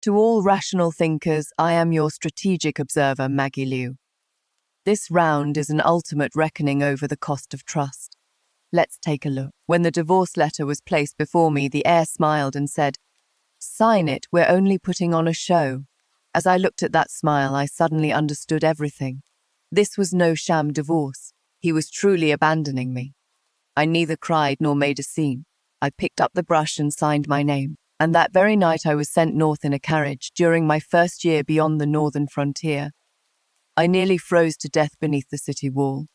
To all rational thinkers, I am your strategic observer, Maggie Liu. This round is an ultimate reckoning over the cost of trust. Let's take a look. When the divorce letter was placed before me, the heir smiled and said, "Sign it, we're only putting on a show." As I looked at that smile, I suddenly understood everything. This was no sham divorce. He was truly abandoning me. I neither cried nor made a scene. I picked up the brush and signed my name. And that very night I was sent north in a carriage during my first year beyond the northern frontier. I nearly froze to death beneath the city wall.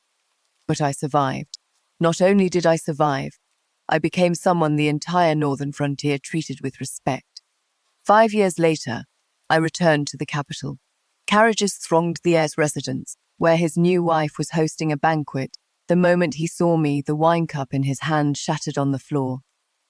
But I survived. Not only did I survive, I became someone the entire northern frontier treated with respect. 5 years later, I returned to the capital. Carriages thronged the heir's residence, where his new wife was hosting a banquet. The moment he saw me, the wine cup in his hand shattered on the floor.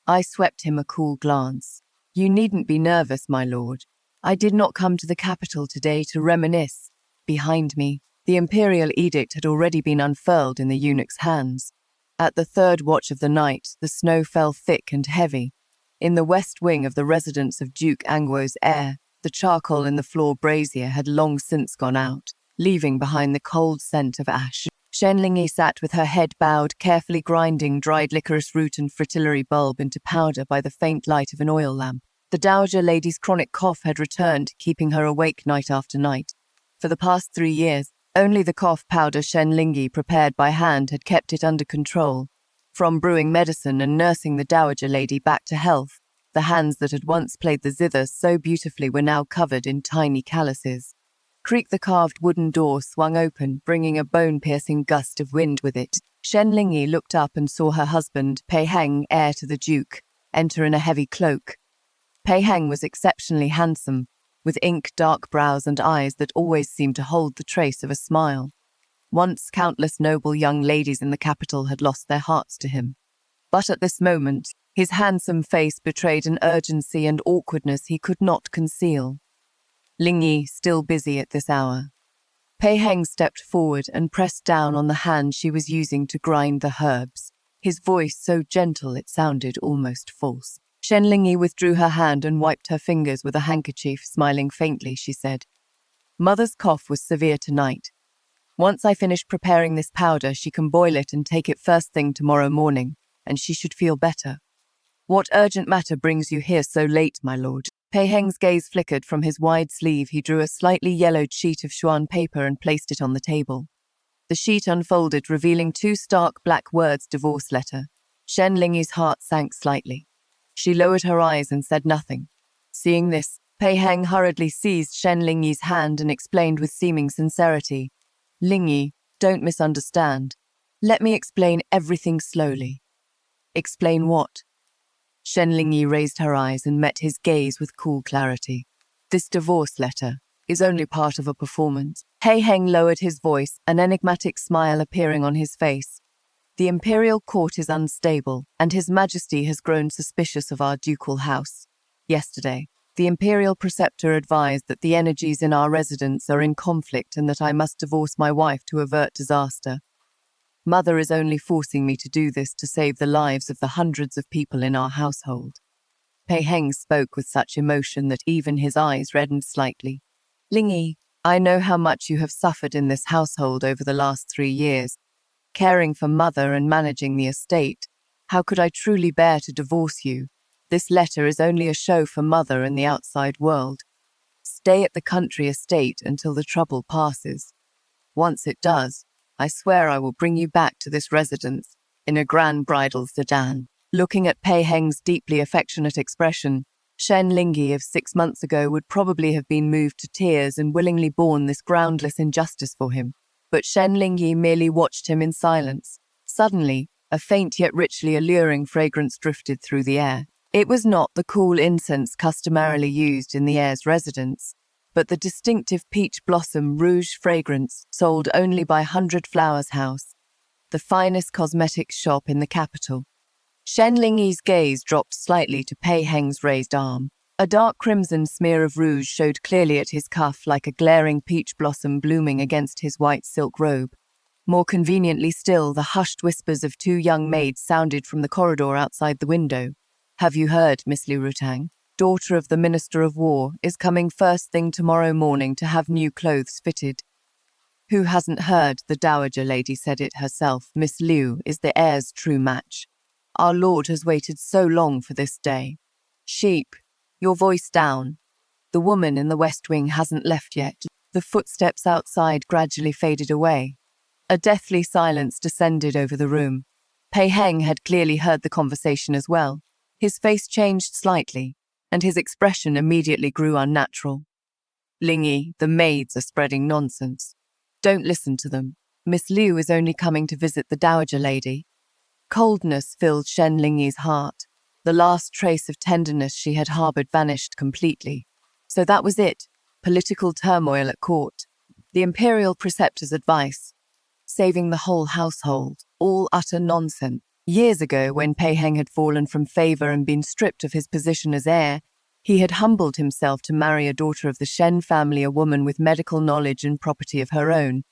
I swept him a cool glance. "You needn't be nervous, my lord. I did not come to the capital today to reminisce." Behind me, the imperial edict had already been unfurled in the eunuch's hands. At the third watch of the night, the snow fell thick and heavy. In the west wing of the residence of Duke Angwo's heir, the charcoal in the floor brazier had long since gone out, leaving behind the cold scent of ash. Shen Lingyi sat with her head bowed, carefully grinding dried licorice root and fritillary bulb into powder by the faint light of an oil lamp. The dowager lady's chronic cough had returned, keeping her awake night after night. For the past 3 years, only the cough powder Shen Lingyi prepared by hand had kept it under control. From brewing medicine and nursing the dowager lady back to health, the hands that had once played the zither so beautifully were now covered in tiny calluses. Creak, the carved wooden door swung open, bringing a bone-piercing gust of wind with it. Shen Lingyi looked up and saw her husband, Pei Heng, heir to the duke, enter in a heavy cloak. Pei Heng was exceptionally handsome, with ink-dark brows and eyes that always seemed to hold the trace of a smile. Once countless noble young ladies in the capital had lost their hearts to him. But at this moment, his handsome face betrayed an urgency and awkwardness he could not conceal. Lingyi, still busy at this hour. Pei Heng stepped forward and pressed down on the hand she was using to grind the herbs, his voice so gentle it sounded almost false. Shen Lingyi withdrew her hand and wiped her fingers with a handkerchief. Smiling faintly, she said, "Mother's cough was severe tonight. Once I finish preparing this powder, she can boil it and take it first thing tomorrow morning, and she should feel better." "What urgent matter brings you here so late, my lord?" Pei Heng's gaze flickered from his wide sleeve. He drew a slightly yellowed sheet of Xuan paper and placed it on the table. The sheet unfolded, revealing 2 stark black words, "divorce letter." Shen Lingyi's heart sank slightly. She lowered her eyes and said nothing. Seeing this, Pei Heng hurriedly seized Shen Lingyi's hand and explained with seeming sincerity, "Lingyi, don't misunderstand. Let me explain everything slowly." "Explain what?" Shen Lingyi raised her eyes and met his gaze with cool clarity. "This divorce letter is only part of a performance." Pei Heng lowered his voice, an enigmatic smile appearing on his face. "The imperial court is unstable, and His Majesty has grown suspicious of our ducal house. Yesterday, the imperial preceptor advised that the energies in our residence are in conflict and that I must divorce my wife to avert disaster. Mother is only forcing me to do this to save the lives of the hundreds of people in our household." Pei Heng spoke with such emotion that even his eyes reddened slightly. "Lingyi, I know how much you have suffered in this household over the last 3 years, caring for Mother and managing the estate. How could I truly bear to divorce you? This letter is only a show for Mother and the outside world. Stay at the country estate until the trouble passes. Once it does, I swear I will bring you back to this residence in a grand bridal sedan." Looking at Pei Heng's deeply affectionate expression, Shen Lingyi of 6 months ago would probably have been moved to tears and willingly borne this groundless injustice for him. But Shen Lingyi merely watched him in silence. Suddenly, a faint yet richly alluring fragrance drifted through the air. It was not the cool incense customarily used in the heir's residence, but the distinctive peach blossom rouge fragrance sold only by 100 Flowers House, the finest cosmetics shop in the capital. Shen Lingyi's gaze dropped slightly to Pei Heng's raised arm. A dark crimson smear of rouge showed clearly at his cuff like a glaring peach blossom blooming against his white silk robe. More conveniently still, the hushed whispers of 2 young maids sounded from the corridor outside the window. "Have you heard, Miss Liu Rutang? daughter of the Minister of War, is coming first thing tomorrow morning to have new clothes fitted. Who hasn't heard? The Dowager Lady said it herself. Miss Liu is the heir's true match. Our Lord has waited so long for this day. Sheep, your voice down. The woman in the West Wing hasn't left yet. The footsteps outside gradually faded away. A deathly silence descended over the room. Pei Heng had clearly heard the conversation as well. His face changed slightly, and his expression immediately grew unnatural. Lingyi, the maids are spreading nonsense. Don't listen to them. Miss Liu is only coming to visit the Dowager Lady. Coldness filled Shen Lingyi's heart. The last trace of tenderness she had harbored vanished completely. So that was it. Political turmoil at court. The imperial preceptor's advice. Saving the whole household. All utter nonsense. Years ago, when Pei Heng had fallen from favor and been stripped of his position as heir, he had humbled himself to marry a daughter of the Shen family, a woman with medical knowledge and property of her own.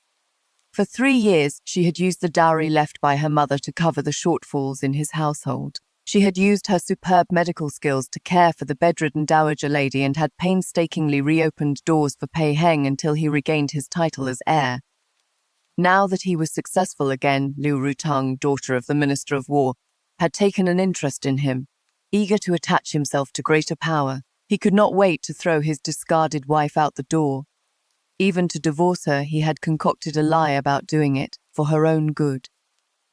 For 3 years, she had used the dowry left by her mother to cover the shortfalls in his household. She had used her superb medical skills to care for the bedridden Dowager Lady and had painstakingly reopened doors for Pei Heng until he regained his title as heir. Now that he was successful again, Liu Rutang, daughter of the Minister of War, had taken an interest in him. Eager to attach himself to greater power, he could not wait to throw his discarded wife out the door. Even to divorce her, he had concocted a lie about doing it, for her own good.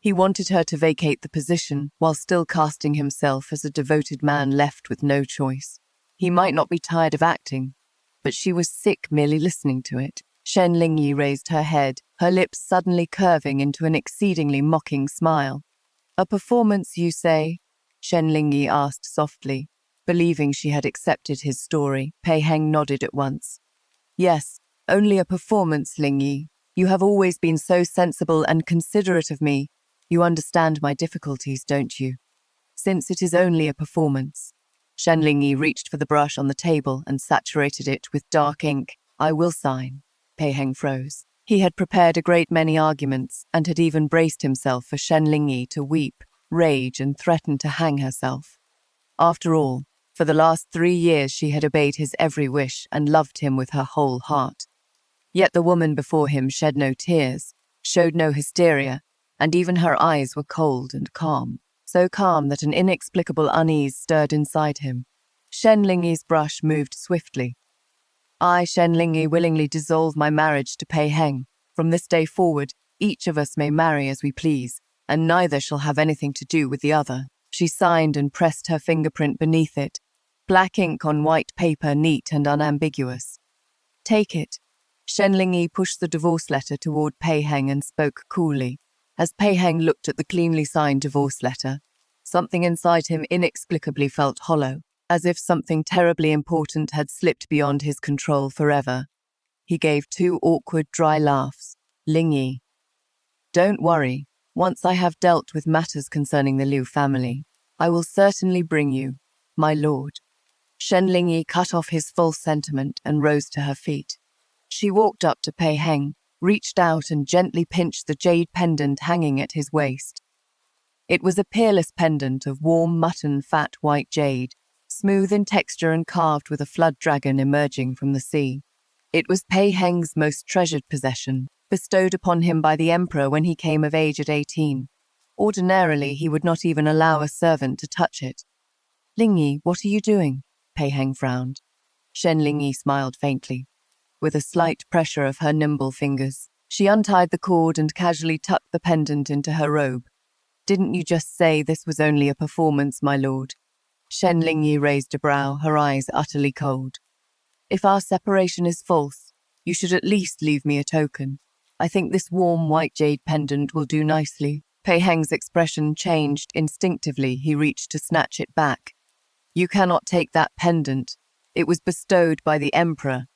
He wanted her to vacate the position, while still casting himself as a devoted man left with no choice. He might not be tired of acting, but she was sick merely listening to it. Shen Lingyi raised her head, her lips suddenly curving into an exceedingly mocking smile. A performance, you say? Shen Lingyi asked softly. Believing she had accepted his story, Pei Heng nodded at once. Yes, only a performance, Lingyi. You have always been so sensible and considerate of me. You understand my difficulties, don't you? Since it is only a performance. Shen Lingyi reached for the brush on the table and saturated it with dark ink. I will sign. Pei Heng froze. He had prepared a great many arguments and had even braced himself for Shen Lingyi to weep, rage, and threaten to hang herself. After all, for the last 3 years she had obeyed his every wish and loved him with her whole heart. Yet the woman before him shed no tears, showed no hysteria, and even her eyes were cold and calm, so calm that an inexplicable unease stirred inside him. Shen Lingyi's brush moved swiftly. I, Shen Lingyi, willingly dissolve my marriage to Pei Heng. From this day forward, each of us may marry as we please, and neither shall have anything to do with the other. She signed and pressed her fingerprint beneath it, black ink on white paper, neat and unambiguous. Take it. Shen Lingyi pushed the divorce letter toward Pei Heng and spoke coolly. As Pei Heng looked at the cleanly signed divorce letter, something inside him inexplicably felt hollow, as if something terribly important had slipped beyond his control forever. He gave 2 awkward, dry laughs. Lingyi. Don't worry. Once I have dealt with matters concerning the Liu family, I will certainly bring you, my lord. Shen Lingyi cut off his false sentiment and rose to her feet. She walked up to Pei Heng, reached out and gently pinched the jade pendant hanging at his waist. It was a peerless pendant of warm mutton fat white jade, smooth in texture and carved with a flood dragon emerging from the sea. It was Pei Heng's most treasured possession, bestowed upon him by the emperor when he came of age at 18. Ordinarily, he would not even allow a servant to touch it. Lingyi, what are you doing? Pei Heng frowned. Shen Lingyi smiled faintly. With a slight pressure of her nimble fingers, she untied the cord and casually tucked the pendant into her robe. Didn't you just say this was only a performance, my lord? Shen Lingyi raised a brow, her eyes utterly cold. If our separation is false, you should at least leave me a token. I think this warm white jade pendant will do nicely. Pei Heng's expression changed. Instinctively, he reached to snatch it back. You cannot take that pendant. It was bestowed by the emperor.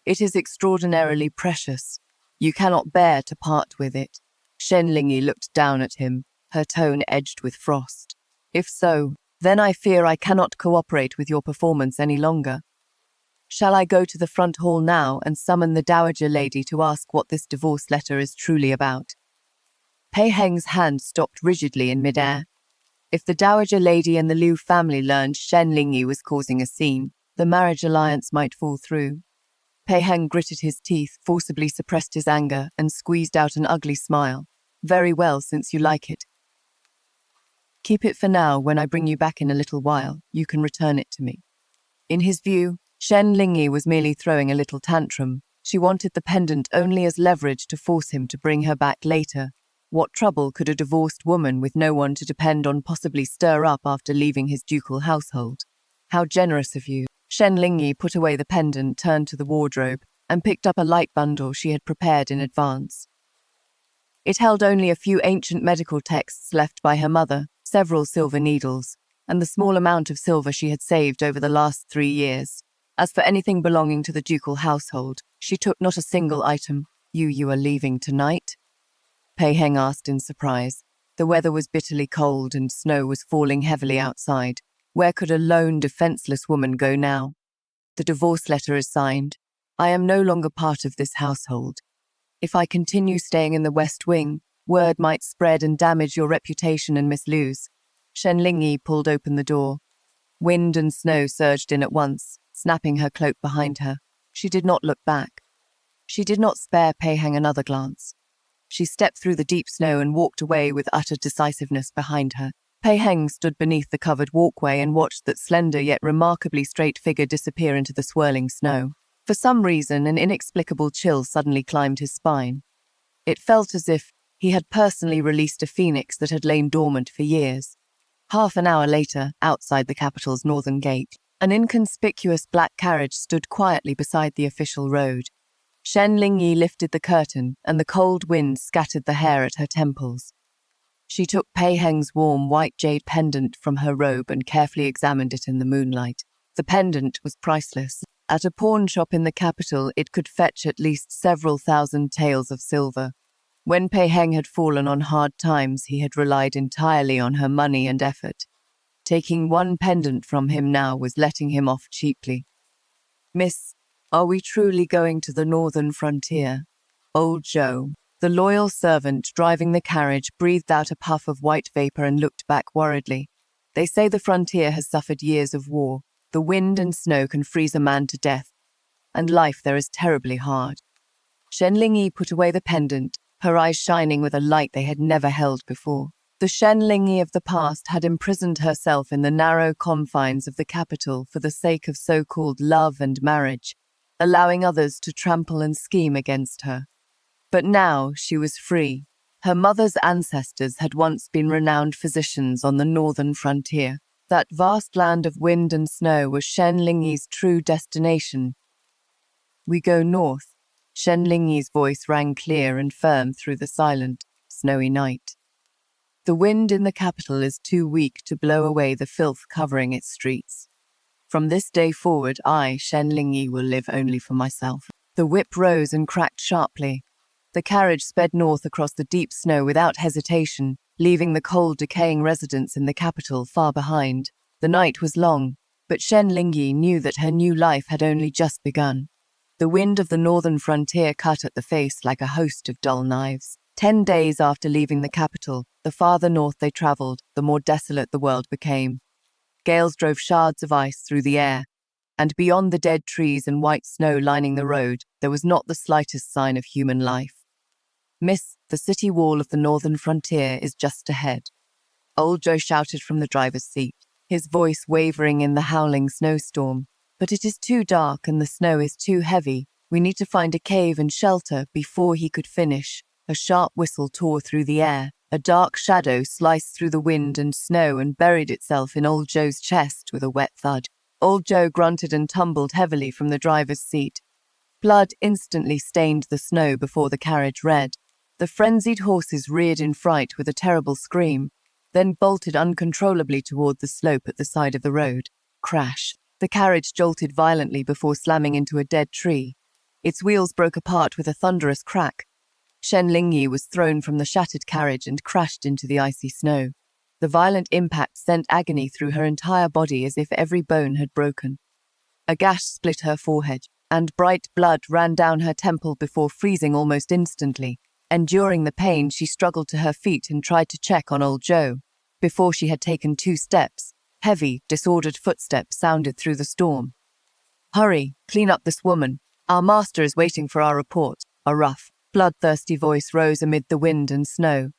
It is extraordinarily precious. You cannot bear to part with it. Shen Lingyi looked down at him, her tone edged with frost. If so, then I fear I cannot cooperate with your performance any longer. Shall I go to the front hall now and summon the Dowager Lady to ask what this divorce letter is truly about? Pei Heng's hand stopped rigidly in midair. If the Dowager Lady and the Liu family learned Shen Lingyi was causing a scene, the marriage alliance might fall through. Pei Heng gritted his teeth, forcibly suppressed his anger, and squeezed out an ugly smile. Very well, since you like it. Keep it for now. When I bring you back in a little while, you can return it to me. In his view, Shen Lingyi was merely throwing a little tantrum. She wanted the pendant only as leverage to force him to bring her back later. What trouble could a divorced woman with no one to depend on possibly stir up after leaving his ducal household? How generous of you. Shen Lingyi put away the pendant, turned to the wardrobe, and picked up a light bundle she had prepared in advance. It held only a few ancient medical texts left by her mother, several silver needles, and the small amount of silver she had saved over the last 3 years. As for anything belonging to the ducal household, she took not a single item. You are leaving tonight? Pei Heng asked in surprise. The weather was bitterly cold and snow was falling heavily outside. Where could a lone, defenseless woman go now? The divorce letter is signed. I am no longer part of this household. If I continue staying in the West Wing, word might spread and damage your reputation and Miss Liu's. Shen Lingyi pulled open the door. Wind and snow surged in at once, snapping her cloak behind her. She did not look back. She did not spare Pei Heng another glance. She stepped through the deep snow and walked away with utter decisiveness behind her. Pei Heng stood beneath the covered walkway and watched that slender yet remarkably straight figure disappear into the swirling snow. For some reason, an inexplicable chill suddenly climbed his spine. It felt as if he had personally released a phoenix that had lain dormant for years. Half an hour later, outside the capital's northern gate, an inconspicuous black carriage stood quietly beside the official road. Shen Lingyi lifted the curtain, and the cold wind scattered the hair at her temples. She took Pei Heng's warm white jade pendant from her robe and carefully examined it in the moonlight. The pendant was priceless. At a pawn shop in the capital, it could fetch at least several thousand taels of silver. When Pei Heng had fallen on hard times, he had relied entirely on her money and effort. Taking one pendant from him now was letting him off cheaply. Miss, are we truly going to the northern frontier? Old Joe, the loyal servant driving the carriage, breathed out a puff of white vapor and looked back worriedly. They say the frontier has suffered years of war. The wind and snow can freeze a man to death, and life there is terribly hard. Shen Lingyi put away the pendant, her eyes shining with a light they had never held before. The Shen Lingyi of the past had imprisoned herself in the narrow confines of the capital for the sake of so-called love and marriage, allowing others to trample and scheme against her. But now she was free. Her mother's ancestors had once been renowned physicians on the northern frontier. That vast land of wind and snow was Shen Lingyi's true destination. We go north. Shen Lingyi's voice rang clear and firm through the silent, snowy night. The wind in the capital is too weak to blow away the filth covering its streets. From this day forward, I, Shen Lingyi, will live only for myself. The whip rose and cracked sharply. The carriage sped north across the deep snow without hesitation, leaving the cold, decaying residents in the capital far behind. The night was long, but Shen Lingyi knew that her new life had only just begun. The wind of the northern frontier cut at the face like a host of dull knives. 10 days after leaving the capital, the farther north they travelled, the more desolate the world became. Gales drove shards of ice through the air, and beyond the dead trees and white snow lining the road, there was not the slightest sign of human life. Miss, the city wall of the northern frontier is just ahead. Old Joe shouted from the driver's seat, his voice wavering in the howling snowstorm. But it is too dark and the snow is too heavy. We need to find a cave and shelter. Before he could finish, a sharp whistle tore through the air. A dark shadow sliced through the wind and snow and buried itself in Old Joe's chest with a wet thud. Old Joe grunted and tumbled heavily from the driver's seat. Blood instantly stained the snow before the carriage red. The frenzied horses reared in fright with a terrible scream, then bolted uncontrollably toward the slope at the side of the road. Crash. The carriage jolted violently before slamming into a dead tree. Its wheels broke apart with a thunderous crack. Shen Lingyi was thrown from the shattered carriage and crashed into the icy snow. The violent impact sent agony through her entire body as if every bone had broken. A gash split her forehead, and bright blood ran down her temple before freezing almost instantly. Enduring the pain, she struggled to her feet and tried to check on Old Joe. Before she had taken 2 steps, heavy, disordered footsteps sounded through the storm. "Hurry, clean up this woman. Our master is waiting for our report." A rough, bloodthirsty voice rose amid the wind and snow.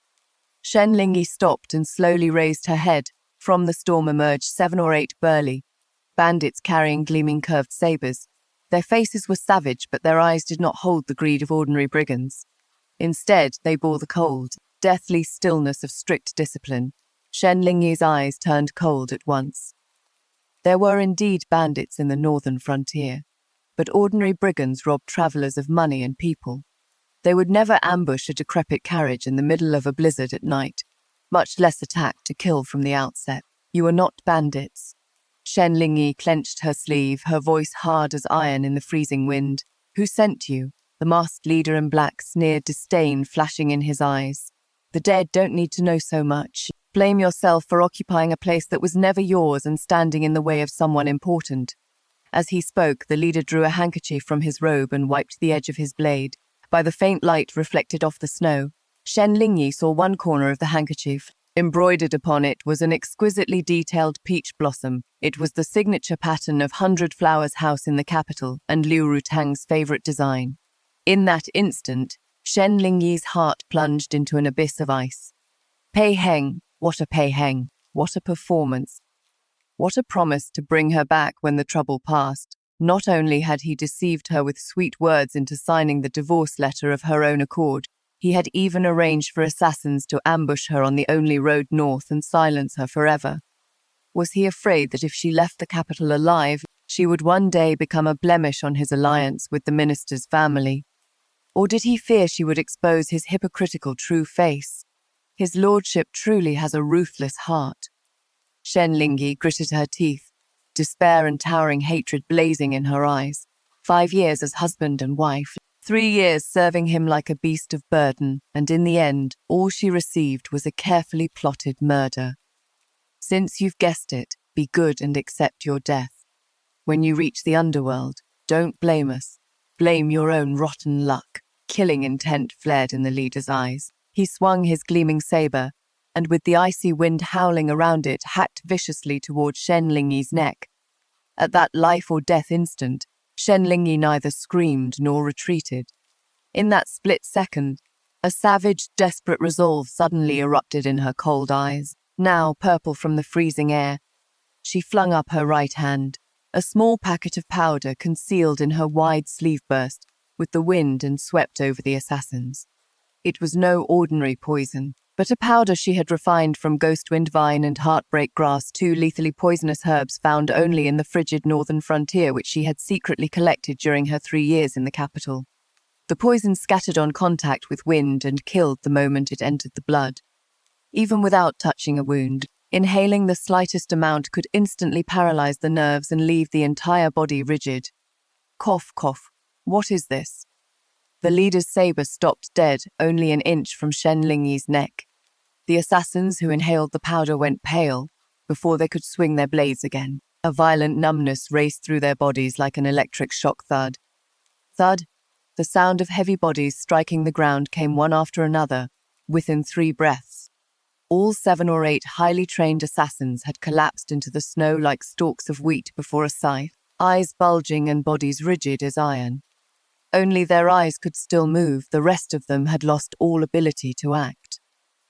Shen Lingyi stopped and slowly raised her head. From the storm emerged 7 or 8 burly bandits carrying gleaming curved sabers. Their faces were savage, but their eyes did not hold the greed of ordinary brigands. Instead, they bore the cold, deathly stillness of strict discipline. Shen Lingyi's eyes turned cold at once. There were indeed bandits in the northern frontier, but ordinary brigands robbed travelers of money and people. They would never ambush a decrepit carriage in the middle of a blizzard at night, much less attack to kill from the outset. "You are not bandits." Shen Lingyi clenched her sleeve, her voice hard as iron in the freezing wind. "Who sent you?" The masked leader in black sneered disdain flashing in his eyes. "The dead don't need to know so much. Blame yourself for occupying a place that was never yours and standing in the way of someone important." As he spoke, the leader drew a handkerchief from his robe and wiped the edge of his blade. By the faint light reflected off the snow, Shen Lingyi saw one corner of the handkerchief. Embroidered upon it was an exquisitely detailed peach blossom. It was the signature pattern of 100 Flowers House in the capital and Liu Rutang's favorite design. In that instant, Shen Lingyi's heart plunged into an abyss of ice. Pei Heng, what a Pei Heng, what a performance. What a promise to bring her back when the trouble passed. Not only had he deceived her with sweet words into signing the divorce letter of her own accord, he had even arranged for assassins to ambush her on the only road north and silence her forever. Was he afraid that if she left the capital alive, she would one day become a blemish on his alliance with the minister's family? Or did he fear she would expose his hypocritical true face? His lordship truly has a ruthless heart. Shen Lingyi gritted her teeth, despair and towering hatred blazing in her eyes. 5 years as husband and wife, 3 years serving him like a beast of burden, and in the end, all she received was a carefully plotted murder. Since you've guessed it, be good and accept your death. When you reach the underworld, don't blame us. Blame your own rotten luck. Killing intent flared in the leader's eyes. He swung his gleaming saber, and with the icy wind howling around it, hacked viciously toward Shen Lingyi's neck. At that life-or-death instant, Shen Lingyi neither screamed nor retreated. In that split second, a savage, desperate resolve suddenly erupted in her cold eyes, now purple from the freezing air. She flung up her right hand. A small packet of powder concealed in her wide sleeve burst with the wind and swept over the assassins. It was no ordinary poison, but a powder she had refined from ghostwind vine and heartbreak grass, 2 lethally poisonous herbs found only in the frigid northern frontier which she had secretly collected during her 3 years in the capital. The poison scattered on contact with wind and killed the moment it entered the blood. Even without touching a wound, inhaling the slightest amount could instantly paralyze the nerves and leave the entire body rigid. Cough, cough. What is this? The leader's saber stopped dead, only an inch from Shen Lingyi's neck. The assassins who inhaled the powder went pale before they could swing their blades again. A violent numbness raced through their bodies like an electric shock thud. Thud. The sound of heavy bodies striking the ground came one after another, within 3 breaths. All 7 or 8 highly trained assassins had collapsed into the snow like stalks of wheat before a scythe, eyes bulging and bodies rigid as iron. Only their eyes could still move, the rest of them had lost all ability to act.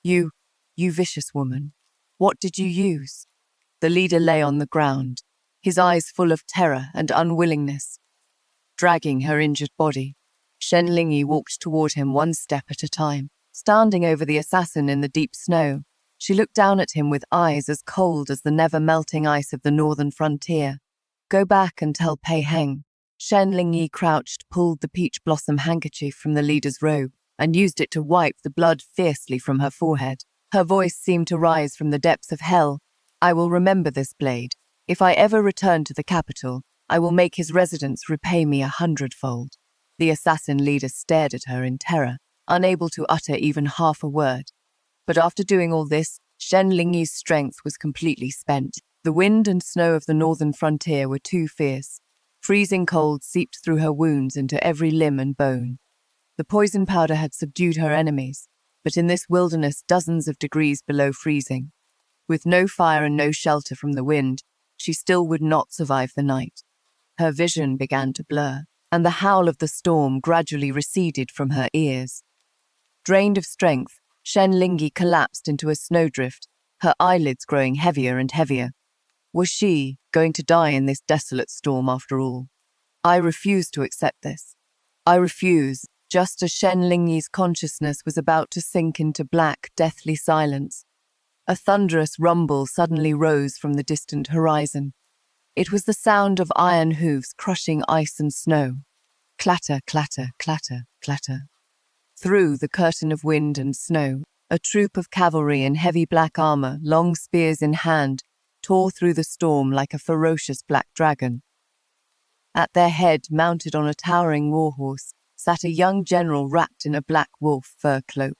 You vicious woman, what did you use?" The leader lay on the ground, his eyes full of terror and unwillingness. Dragging her injured body, Shen Lingyi walked toward him 1 step at a time. Standing over the assassin in the deep snow, she looked down at him with eyes as cold as the never-melting ice of the northern frontier. "Go back and tell Pei Heng." Shen Lingyi crouched, pulled the peach blossom handkerchief from the leader's robe, and used it to wipe the blood fiercely from her forehead. Her voice seemed to rise from the depths of hell. "I will remember this blade. If I ever return to the capital, I will make his residents repay me 100-fold. The assassin leader stared at her in terror, unable to utter even half a word. But after doing all this, Shen Lingyi's strength was completely spent. The wind and snow of the northern frontier were too fierce. Freezing cold seeped through her wounds into every limb and bone. The poison powder had subdued her enemies, but in this wilderness dozens of degrees below freezing. With no fire and no shelter from the wind, she still would not survive the night. Her vision began to blur, and the howl of the storm gradually receded from her ears. Drained of strength, Shen Lingyi collapsed into a snowdrift, her eyelids growing heavier and heavier. Was she going to die in this desolate storm after all? I refuse to accept this. I refuse, just as Shen Lingyi's consciousness was about to sink into black, deathly silence. A thunderous rumble suddenly rose from the distant horizon. It was the sound of iron hooves crushing ice and snow. Clatter, clatter, clatter, clatter. Through the curtain of wind and snow, a troop of cavalry in heavy black armor, long spears in hand, tore through the storm like a ferocious black dragon. At their head, mounted on a towering warhorse, sat a young general wrapped in a black wolf fur cloak.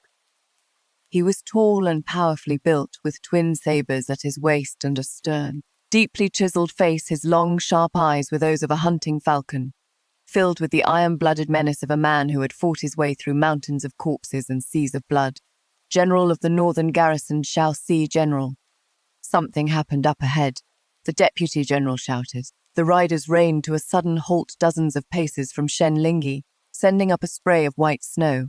He was tall and powerfully built, with twin sabers at his waist and astern. Deeply chiseled face, his long, sharp eyes were those of a hunting falcon, filled with the iron-blooded menace of a man who had fought his way through mountains of corpses and seas of blood. General of the northern garrison, Shaoxi General. Something happened up ahead. The deputy general shouted. The riders reined to a sudden halt dozens of paces from Shen Lingyi, sending up a spray of white snow.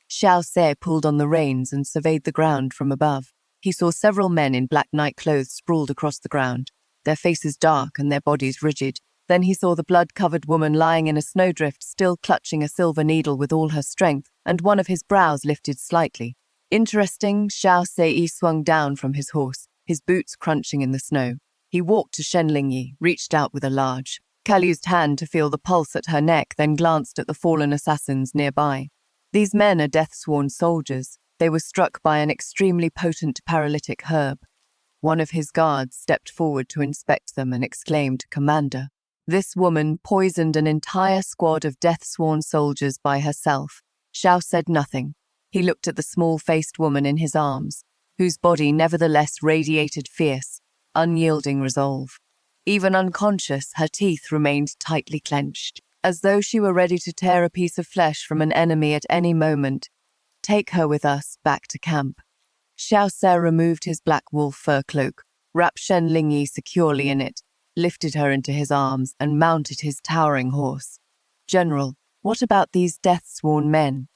Shaoxi pulled on the reins and surveyed the ground from above. He saw several men in black night clothes sprawled across the ground, their faces dark and their bodies rigid. Then he saw the blood-covered woman lying in a snowdrift, still clutching a silver needle with all her strength, and one of his brows lifted slightly. Interesting, Shaoxi swung down from his horse, his boots crunching in the snow. He walked to Shen Lingyi, reached out with a large, calloused hand to feel the pulse at her neck, then glanced at the fallen assassins nearby. These men are death-sworn soldiers. They were struck by an extremely potent paralytic herb. One of his guards stepped forward to inspect them and exclaimed, "Commander." This woman poisoned an entire squad of death-sworn soldiers by herself. Xiao said nothing. He looked at the small-faced woman in his arms, whose body nevertheless radiated fierce, unyielding resolve. Even unconscious, her teeth remained tightly clenched, as though she were ready to tear a piece of flesh from an enemy at any moment. "Take her with us, back to camp." Xiao removed his black wolf fur cloak, wrapped Shen Lingyi securely in it, lifted her into his arms, and mounted his towering horse. "General, what about these death-sworn men?"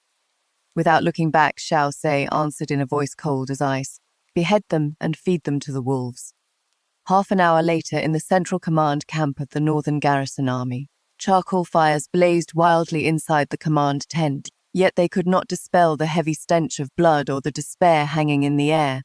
Without looking back, Xiao answered in a voice cold as ice, "Behead them and feed them to the wolves." Half an hour later, in the central command camp of the Northern Garrison Army, charcoal fires blazed wildly inside the command tent, yet they could not dispel the heavy stench of blood or the despair hanging in the air.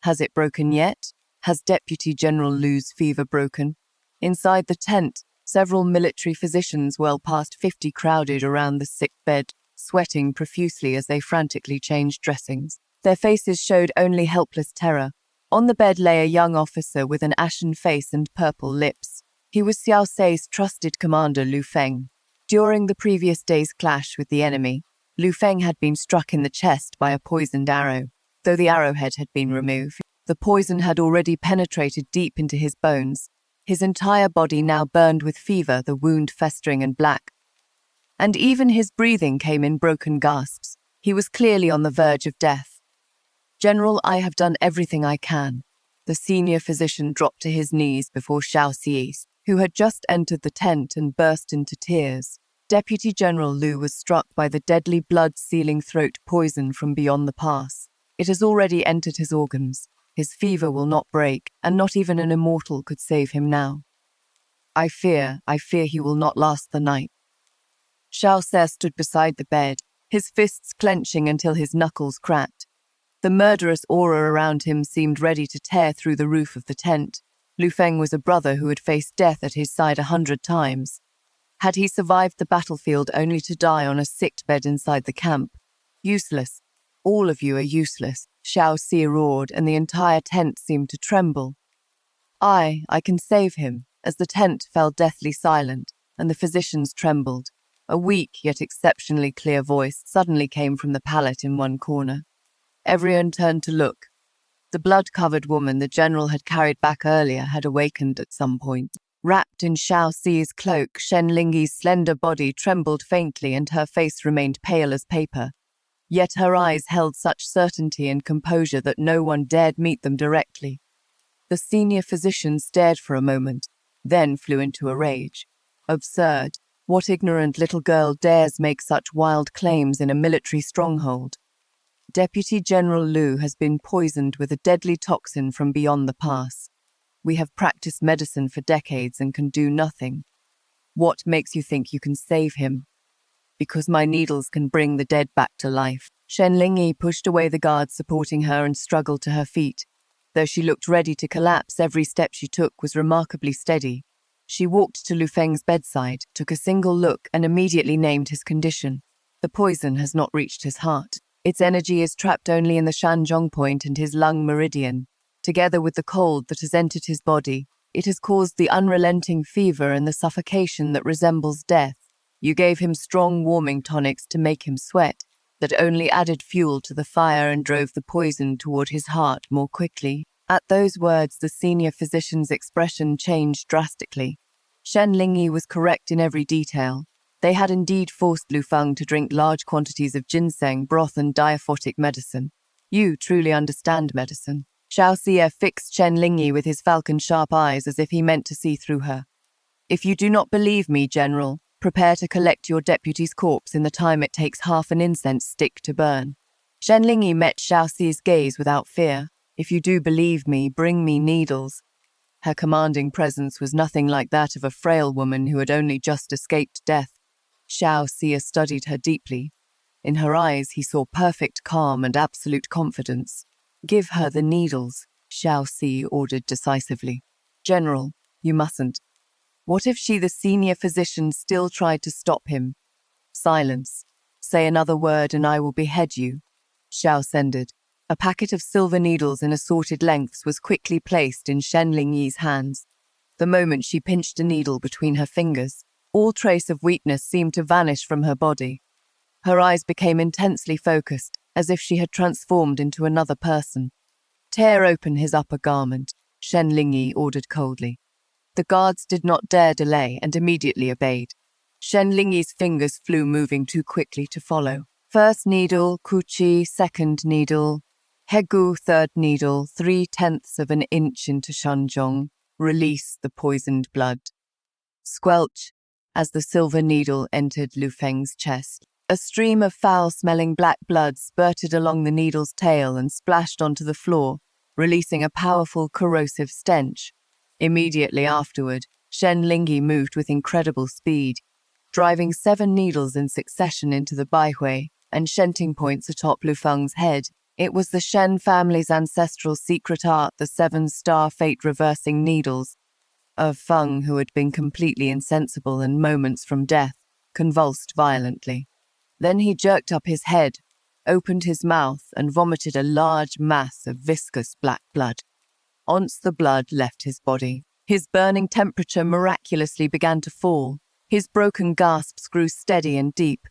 Has it broken yet? Has Deputy General Liu's fever broken? Inside the tent, several military physicians, well past 50, crowded around the sick bed, sweating profusely as they frantically changed dressings. Their faces showed only helpless terror. On the bed lay a young officer with an ashen face and purple lips. He was Xiao Sei's trusted commander, Lu Feng. During the previous day's clash with the enemy, Lu Feng had been struck in the chest by a poisoned arrow. Though the arrowhead had been removed, the poison had already penetrated deep into his bones. His entire body now burned with fever, the wound festering and black. And even his breathing came in broken gasps. He was clearly on the verge of death. "General, I have done everything I can." The senior physician dropped to his knees before Shaoxi, who had just entered the tent, and burst into tears. Deputy General Liu was struck by the deadly blood-sealing throat poison from beyond the pass. It has already entered his organs. His fever will not break, and not even an immortal could save him now. I fear he will not last the night." Xiao Se stood beside the bed, his fists clenching until his knuckles cracked. The murderous aura around him seemed ready to tear through the roof of the tent. Lu Feng was a brother who had faced death at his side 100 times. Had he survived the battlefield only to die on a sickbed inside the camp? Useless. "All of you are useless," Xiao Si roared, and the entire tent seemed to tremble. I can save him," as the tent fell deathly silent, and the physicians trembled. A weak yet exceptionally clear voice suddenly came from the pallet in one corner. Everyone turned to look. The blood-covered woman the general had carried back earlier had awakened at some point. Wrapped in Xiao Si's cloak, Shen Lingyi's slender body trembled faintly and her face remained pale as paper. Yet her eyes held such certainty and composure that no one dared meet them directly. The senior physician stared for a moment, then flew into a rage. Absurd. What ignorant little girl dares make such wild claims in a military stronghold? Deputy General Liu has been poisoned with a deadly toxin from beyond the pass. We have practiced medicine for decades and can do nothing. What makes you think you can save him? Because my needles can bring the dead back to life. Shen Lingyi pushed away the guards supporting her and struggled to her feet. Though she looked ready to collapse, every step she took was remarkably steady. She walked to Lu Feng's bedside, took a single look, and immediately named his condition. The poison has not reached his heart. Its energy is trapped only in the Shanzhong point and his lung meridian. Together with the cold that has entered his body, it has caused the unrelenting fever and the suffocation that resembles death. You gave him strong warming tonics to make him sweat, that only added fuel to the fire and drove the poison toward his heart more quickly. At those words, the senior physician's expression changed drastically. Shen Lingyi was correct in every detail. They had indeed forced Lu Feng to drink large quantities of ginseng, broth and diaphotic medicine. You truly understand medicine. Xiao Xie fixed Shen Lingyi with his falcon-sharp eyes as if he meant to see through her. If you do not believe me, General, prepare to collect your deputy's corpse in the time it takes half an incense stick to burn. Shen Lingyi met Xiao Xie's gaze without fear. If you do believe me, bring me needles. Her commanding presence was nothing like that of a frail woman who had only just escaped death. Xiao Xie studied her deeply. In her eyes he saw perfect calm and absolute confidence. Give her the needles, Xiao Xie ordered decisively. General, you mustn't. What if she, the senior physician, still tried to stop him? Silence. Say another word and I will behead you. Xiao ascended. A packet of silver needles in assorted lengths was quickly placed in Shen Lingyi's hands. The moment she pinched a needle between her fingers, all trace of weakness seemed to vanish from her body. Her eyes became intensely focused, as if she had transformed into another person. Tear open his upper garment, Shen Lingyi ordered coldly. The guards did not dare delay and immediately obeyed. Shen Lingyi's fingers flew, moving too quickly to follow. First needle, Kuchi, second needle, Hegu, third needle, 3/10 of an inch into Shanzhong. Release the poisoned blood. Squelch, as the silver needle entered Lu Feng's chest. A stream of foul-smelling black blood spurted along the needle's tail and splashed onto the floor, releasing a powerful corrosive stench. Immediately afterward, Shen Lingyi moved with incredible speed, driving 7 needles in succession into the baihui and shenting points atop Lu Feng's head. It was the Shen family's ancestral secret art, the 7-star fate-reversing needles. Of Feng, who had been completely insensible and moments from death, convulsed violently. Then he jerked up his head, opened his mouth, and vomited a large mass of viscous black blood. Once the blood left his body, his burning temperature miraculously began to fall. His broken gasps grew steady and deep,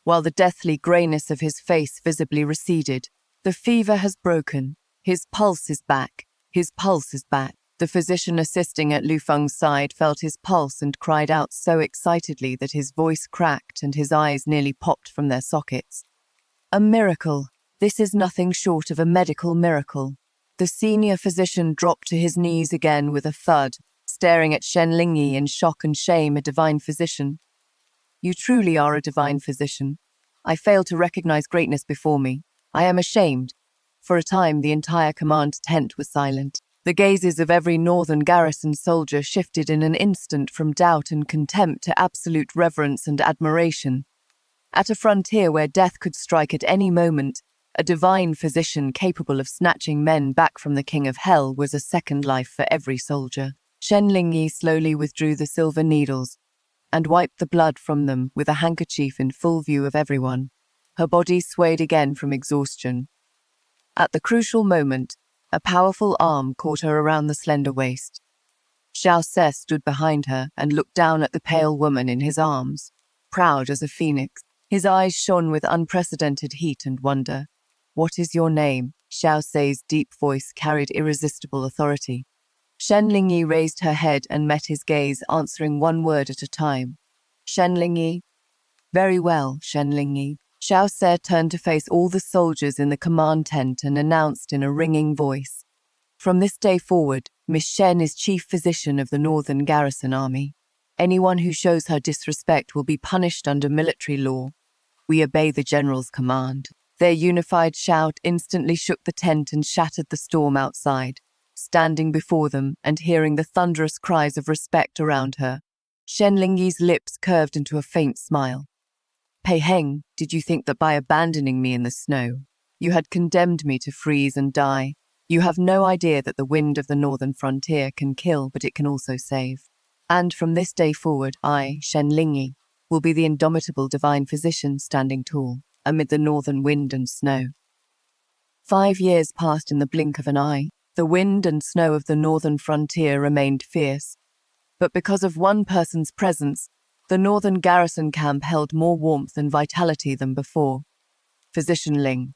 while the deathly greyness of his face visibly receded. The fever has broken. His pulse is back. His pulse is back. The physician assisting at Lu Feng's side felt his pulse and cried out so excitedly that his voice cracked and his eyes nearly popped from their sockets. A miracle. This is nothing short of a medical miracle. The senior physician dropped to his knees again with a thud, staring at Shen Lingyi in shock and shame. A divine physician. You truly are a divine physician. I fail to recognize greatness before me. I am ashamed. For a time, the entire command tent was silent. The gazes of every northern garrison soldier shifted in an instant from doubt and contempt to absolute reverence and admiration. At a frontier where death could strike at any moment, a divine physician capable of snatching men back from the king of hell was a second life for every soldier. Shen Lingyi slowly withdrew the silver needles and wiped the blood from them with a handkerchief in full view of everyone. Her body swayed again from exhaustion. At the crucial moment, a powerful arm caught her around the slender waist. Xiao Xie stood behind her and looked down at the pale woman in his arms, proud as a phoenix. His eyes shone with unprecedented heat and wonder. What is your name? Xiao Xie's deep voice carried irresistible authority. Shen Lingyi raised her head and met his gaze, answering one word at a time. Shen Lingyi. Very well, Shen Lingyi. Xiao Se turned to face all the soldiers in the command tent and announced in a ringing voice, "From this day forward, Miss Shen is chief physician of the Northern Garrison Army. Anyone who shows her disrespect will be punished under military law. We obey the general's command." Their unified shout instantly shook the tent and shattered the storm outside. Standing before them and hearing the thunderous cries of respect around her, Shen Lingyi's lips curved into a faint smile. "Pei Heng, did you think that by abandoning me in the snow, you had condemned me to freeze and die? You have no idea that the wind of the northern frontier can kill, but it can also save. And from this day forward, I, Shen Lingyi, will be the indomitable divine physician standing tall amid the northern wind and snow." 5 years passed in the blink of an eye. The wind and snow of the northern frontier remained fierce. But because of one person's presence, the northern garrison camp held more warmth and vitality than before. Physician Ling,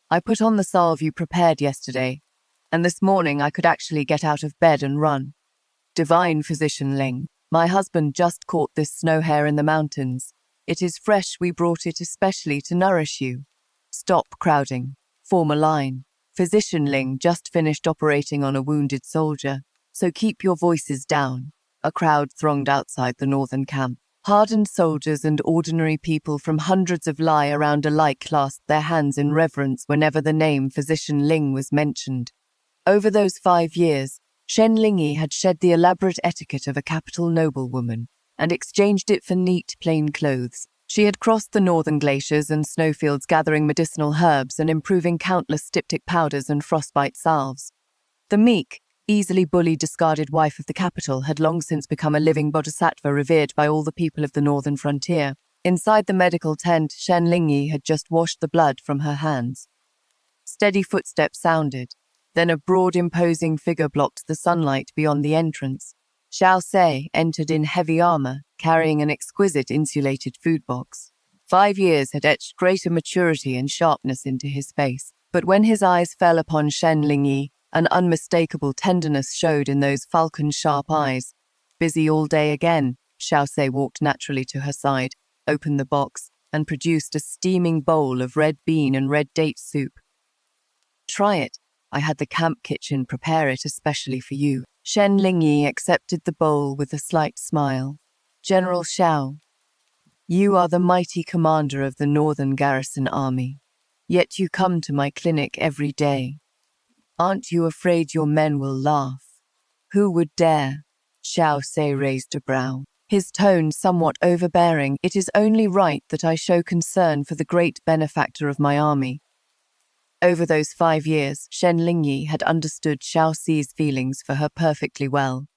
I put on the salve you prepared yesterday, and this morning I could actually get out of bed and run. Divine Physician Ling, my husband just caught this snow hare in the mountains. It is fresh, we brought it especially to nourish you. Stop crowding. Form a line. Physician Ling just finished operating on a wounded soldier, so keep your voices down. A crowd thronged outside the northern camp. Hardened soldiers and ordinary people from hundreds of li around alike clasped their hands in reverence whenever the name Physician Ling was mentioned. Over those 5 years, Shen Lingyi had shed the elaborate etiquette of a capital noblewoman and exchanged it for neat, plain clothes. She had crossed the northern glaciers and snowfields gathering medicinal herbs and improving countless styptic powders and frostbite salves. The meek, easily bullied, discarded wife of the capital had long since become a living bodhisattva revered by all the people of the northern frontier. Inside the medical tent, Shen Lingyi had just washed the blood from her hands. Steady footsteps sounded. Then a broad, imposing figure blocked the sunlight beyond the entrance. Xiao Se entered in heavy armor, carrying an exquisite insulated food box. 5 years had etched greater maturity and sharpness into his face, but when his eyes fell upon Shen Lingyi, an unmistakable tenderness showed in those falcon-sharp eyes. Busy all day again, Xiao Se walked naturally to her side, opened the box, and produced a steaming bowl of red bean and red date soup. "Try it. I had the camp kitchen prepare it especially for you." Shen Lingyi accepted the bowl with a slight smile. "General Xiao, you are the mighty commander of the Northern Garrison Army, yet you come to my clinic every day. Aren't you afraid your men will laugh? Who would dare?" Xiao Se raised a brow, his tone somewhat overbearing. "It is only right that I show concern for the great benefactor of my army." Over those 5 years, Shen Lingyi had understood Xiao Si's feelings for her perfectly well.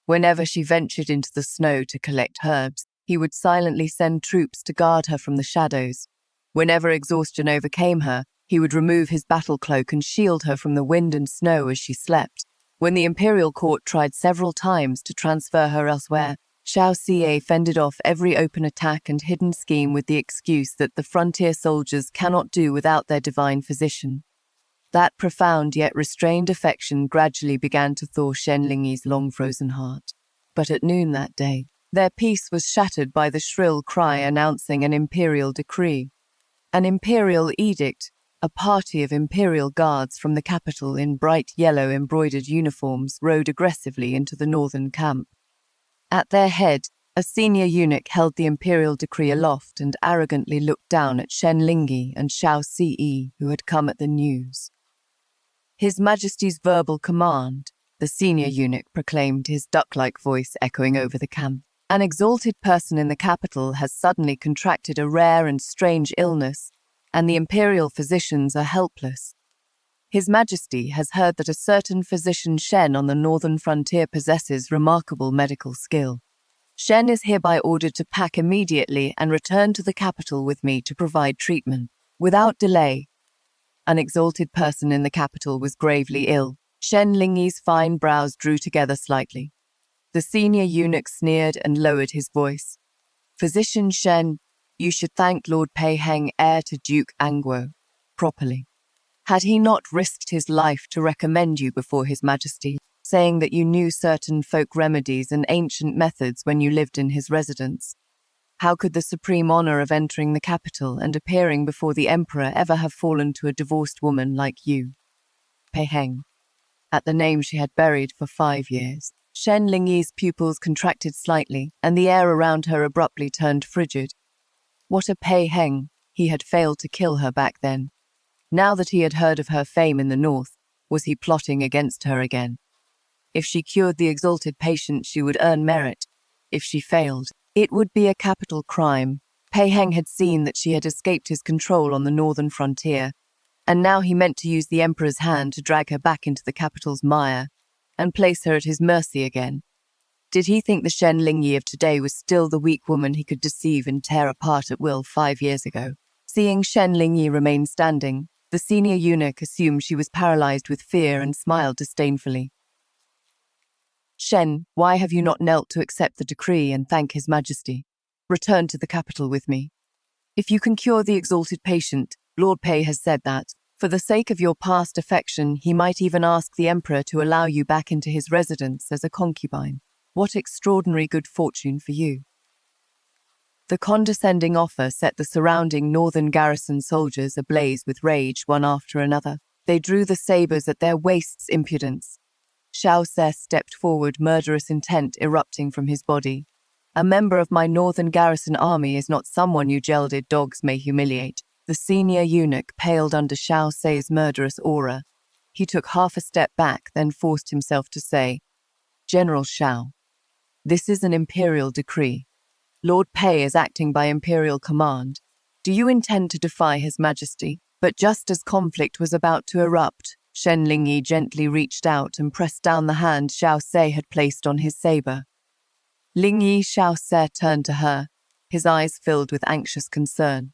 Whenever she ventured into the snow to collect herbs, he would silently send troops to guard her from the shadows. Whenever exhaustion overcame her, he would remove his battle cloak and shield her from the wind and snow as she slept. When the imperial court tried several times to transfer her elsewhere, Xiao Xie fended off every open attack and hidden scheme with the excuse that the frontier soldiers cannot do without their divine physician. That profound yet restrained affection gradually began to thaw Shen Lingyi's long-frozen heart. But at noon that day, their peace was shattered by the shrill cry announcing an imperial decree. An imperial edict. A party of imperial guards from the capital in bright yellow embroidered uniforms rode aggressively into the northern camp. At their head, a senior eunuch held the imperial decree aloft and arrogantly looked down at Shen Lingyi and Xiao Ce, who had come at the news. "His Majesty's verbal command," the senior eunuch proclaimed, his duck-like voice echoing over the camp. "An exalted person in the capital has suddenly contracted a rare and strange illness, and the imperial physicians are helpless. His Majesty has heard that a certain physician Shen on the northern frontier possesses remarkable medical skill. Shen is hereby ordered to pack immediately and return to the capital with me to provide treatment, without delay." An exalted person in the capital was gravely ill. Shen Lingyi's fine brows drew together slightly. The senior eunuch sneered and lowered his voice. "Physician Shen, you should thank Lord Pei Heng, heir to Duke Angguo, properly. Had he not risked his life to recommend you before His Majesty, saying that you knew certain folk remedies and ancient methods when you lived in his residence? How could the supreme honor of entering the capital and appearing before the emperor ever have fallen to a divorced woman like you? Pei Heng. At the name she had buried for 5 years, Shen Lingyi's pupils contracted slightly, and the air around her abruptly turned frigid. What a Pei Heng! He had failed to kill her back then. Now that he had heard of her fame in the north, was he plotting against her again? If she cured the exalted patient, she would earn merit. If she failed, it would be a capital crime. Pei Heng had seen that she had escaped his control on the northern frontier, and now he meant to use the emperor's hand to drag her back into the capital's mire and place her at his mercy again. Did he think the Shen Lingyi of today was still the weak woman he could deceive and tear apart at will 5 years ago? Seeing Shen Lingyi remain standing, the senior eunuch assumed she was paralyzed with fear and smiled disdainfully. Shen, why have you not knelt to accept the decree and thank His Majesty? Return to the capital with me. If you can cure the exalted patient, Lord Pei has said that, for the sake of your past affection, he might even ask the emperor to allow you back into his residence as a concubine. What extraordinary good fortune for you. The condescending offer set the surrounding northern garrison soldiers ablaze with rage one after another. They drew the sabers at their waists' impudence. Xiao Se stepped forward, murderous intent erupting from his body. A member of my northern garrison army is not someone you gelded dogs may humiliate. The senior eunuch paled under Xiao Se's murderous aura. He took half a step back, then forced himself to say, General Xiao, this is an imperial decree. Lord Pei is acting by imperial command. Do you intend to defy His Majesty? But just as conflict was about to erupt, Shen Lingyi gently reached out and pressed down the hand Xiao Se had placed on his saber. Lingyi. Xiao Se turned to her, his eyes filled with anxious concern.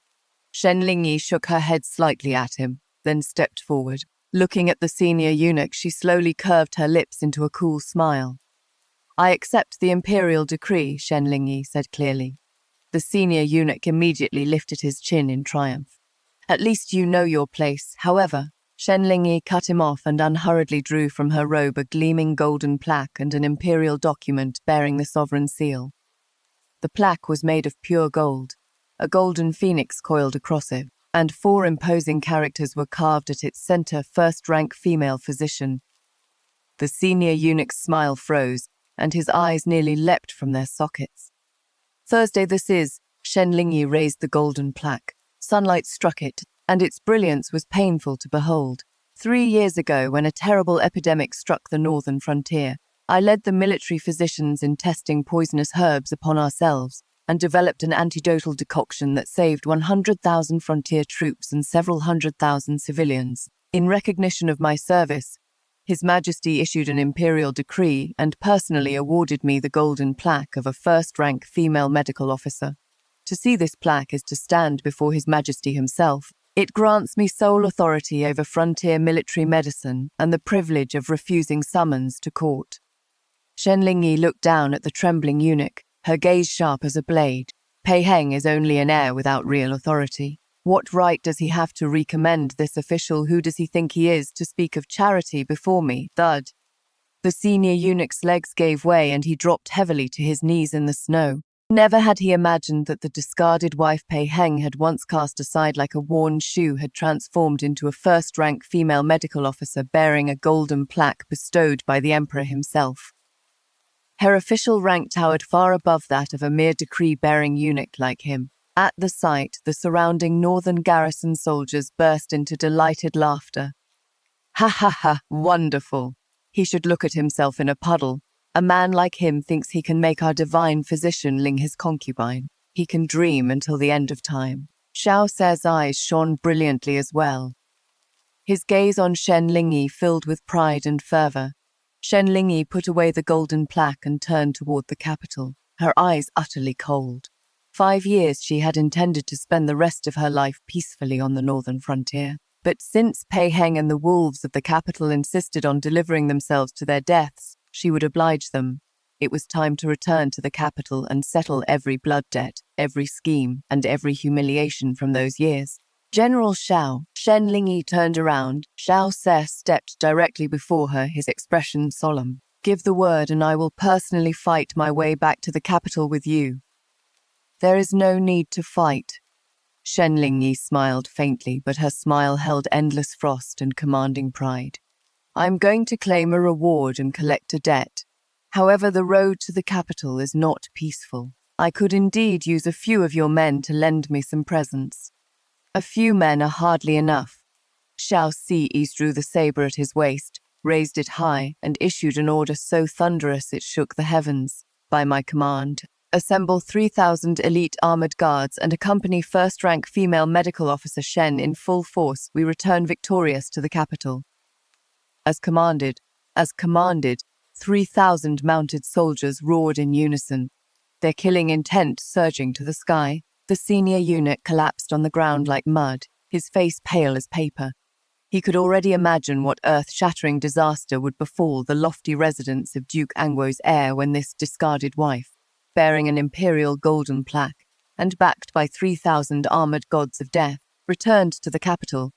Shen Lingyi shook her head slightly at him, then stepped forward. Looking at the senior eunuch, she slowly curved her lips into a cool smile. I accept the imperial decree, Shen Lingyi said clearly. The senior eunuch immediately lifted his chin in triumph. At least you know your place. However, Shen Lingyi cut him off and unhurriedly drew from her robe a gleaming golden plaque and an imperial document bearing the sovereign seal. The plaque was made of pure gold. A golden phoenix coiled across it, and 4 imposing characters were carved at its center: first-rank female physician. The senior eunuch's smile froze, and his eyes nearly leapt from their sockets. Thursday this is, Shen Lingyi raised the golden plaque. Sunlight struck it, and its brilliance was painful to behold. 3 years ago, when a terrible epidemic struck the northern frontier, I led the military physicians in testing poisonous herbs upon ourselves, and developed an antidotal decoction that saved 100,000 frontier troops and several 100,000 civilians. In recognition of my service, His Majesty issued an imperial decree and personally awarded me the golden plaque of a first-rank female medical officer. To see this plaque is to stand before His Majesty himself. It grants me sole authority over frontier military medicine and the privilege of refusing summons to court. Shen Lingyi looked down at the trembling eunuch, her gaze sharp as a blade. Pei Heng is only an heir without real authority. What right does he have to recommend this official? Who does he think he is to speak of charity before me? Thud. The senior eunuch's legs gave way and he dropped heavily to his knees in the snow. Never had he imagined that the discarded wife Pei Heng had once cast aside like a worn shoe had transformed into a first-rank female medical officer bearing a golden plaque bestowed by the emperor himself. Her official rank towered far above that of a mere decree-bearing eunuch like him. At the sight, the surrounding northern garrison soldiers burst into delighted laughter. Ha ha ha, wonderful! He should look at himself in a puddle. A man like him thinks he can make our divine physician Ling his concubine. He can dream until the end of time. Xiao Se's eyes shone brilliantly as well. His gaze on Shen Lingyi filled with pride and fervor. Shen Lingyi put away the golden plaque and turned toward the capital, her eyes utterly cold. 5 years she had intended to spend the rest of her life peacefully on the northern frontier. But since Pei Heng and the wolves of the capital insisted on delivering themselves to their deaths, she would oblige them. It was time to return to the capital and settle every blood debt, every scheme, and every humiliation from those years. General Xiao. Shen Lingyi turned around. Xiao Se stepped directly before her, his expression solemn. Give the word and I will personally fight my way back to the capital with you. There is no need to fight. Shen Lingyi smiled faintly, but her smile held endless frost and commanding pride. I'm going to claim a reward and collect a debt. However, the road to the capital is not peaceful. I could indeed use a few of your men to lend me some presents. A few men are hardly enough. Xiao Si drew the saber at his waist, raised it high, and issued an order so thunderous it shook the heavens. By my command, assemble 3,000 elite armored guards and accompany first-rank female medical officer Shen in full force. We return victorious to the capital. As commanded, 3,000 mounted soldiers roared in unison, their killing intent surging to the sky. The senior eunuch collapsed on the ground like mud, his face pale as paper. He could already imagine what earth-shattering disaster would befall the lofty residence of Duke Angwo's heir when this discarded wife, bearing an imperial golden plaque and backed by 3,000 armored gods of death, returned to the capital.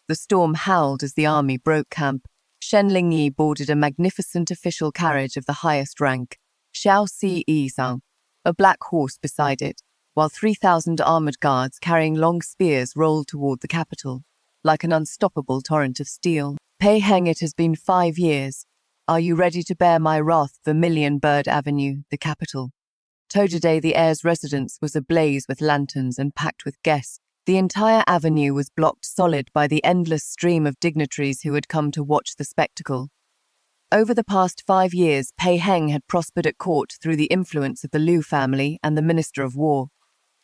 The storm howled as the army broke camp. Shen Lingyi boarded a magnificent official carriage of the highest rank, Xiao Si Sang, a black horse beside it, while 3,000 armored guards carrying long spears rolled toward the capital, like an unstoppable torrent of steel. Pei Heng, it has been 5 years. Are you ready to bear my wrath? Vermilion Bird Avenue, the capital. Today the heir's residence was ablaze with lanterns and packed with guests. The entire avenue was blocked solid by the endless stream of dignitaries who had come to watch the spectacle. Over the past 5 years, Pei Heng had prospered at court through the influence of the Liu family and the Minister of War.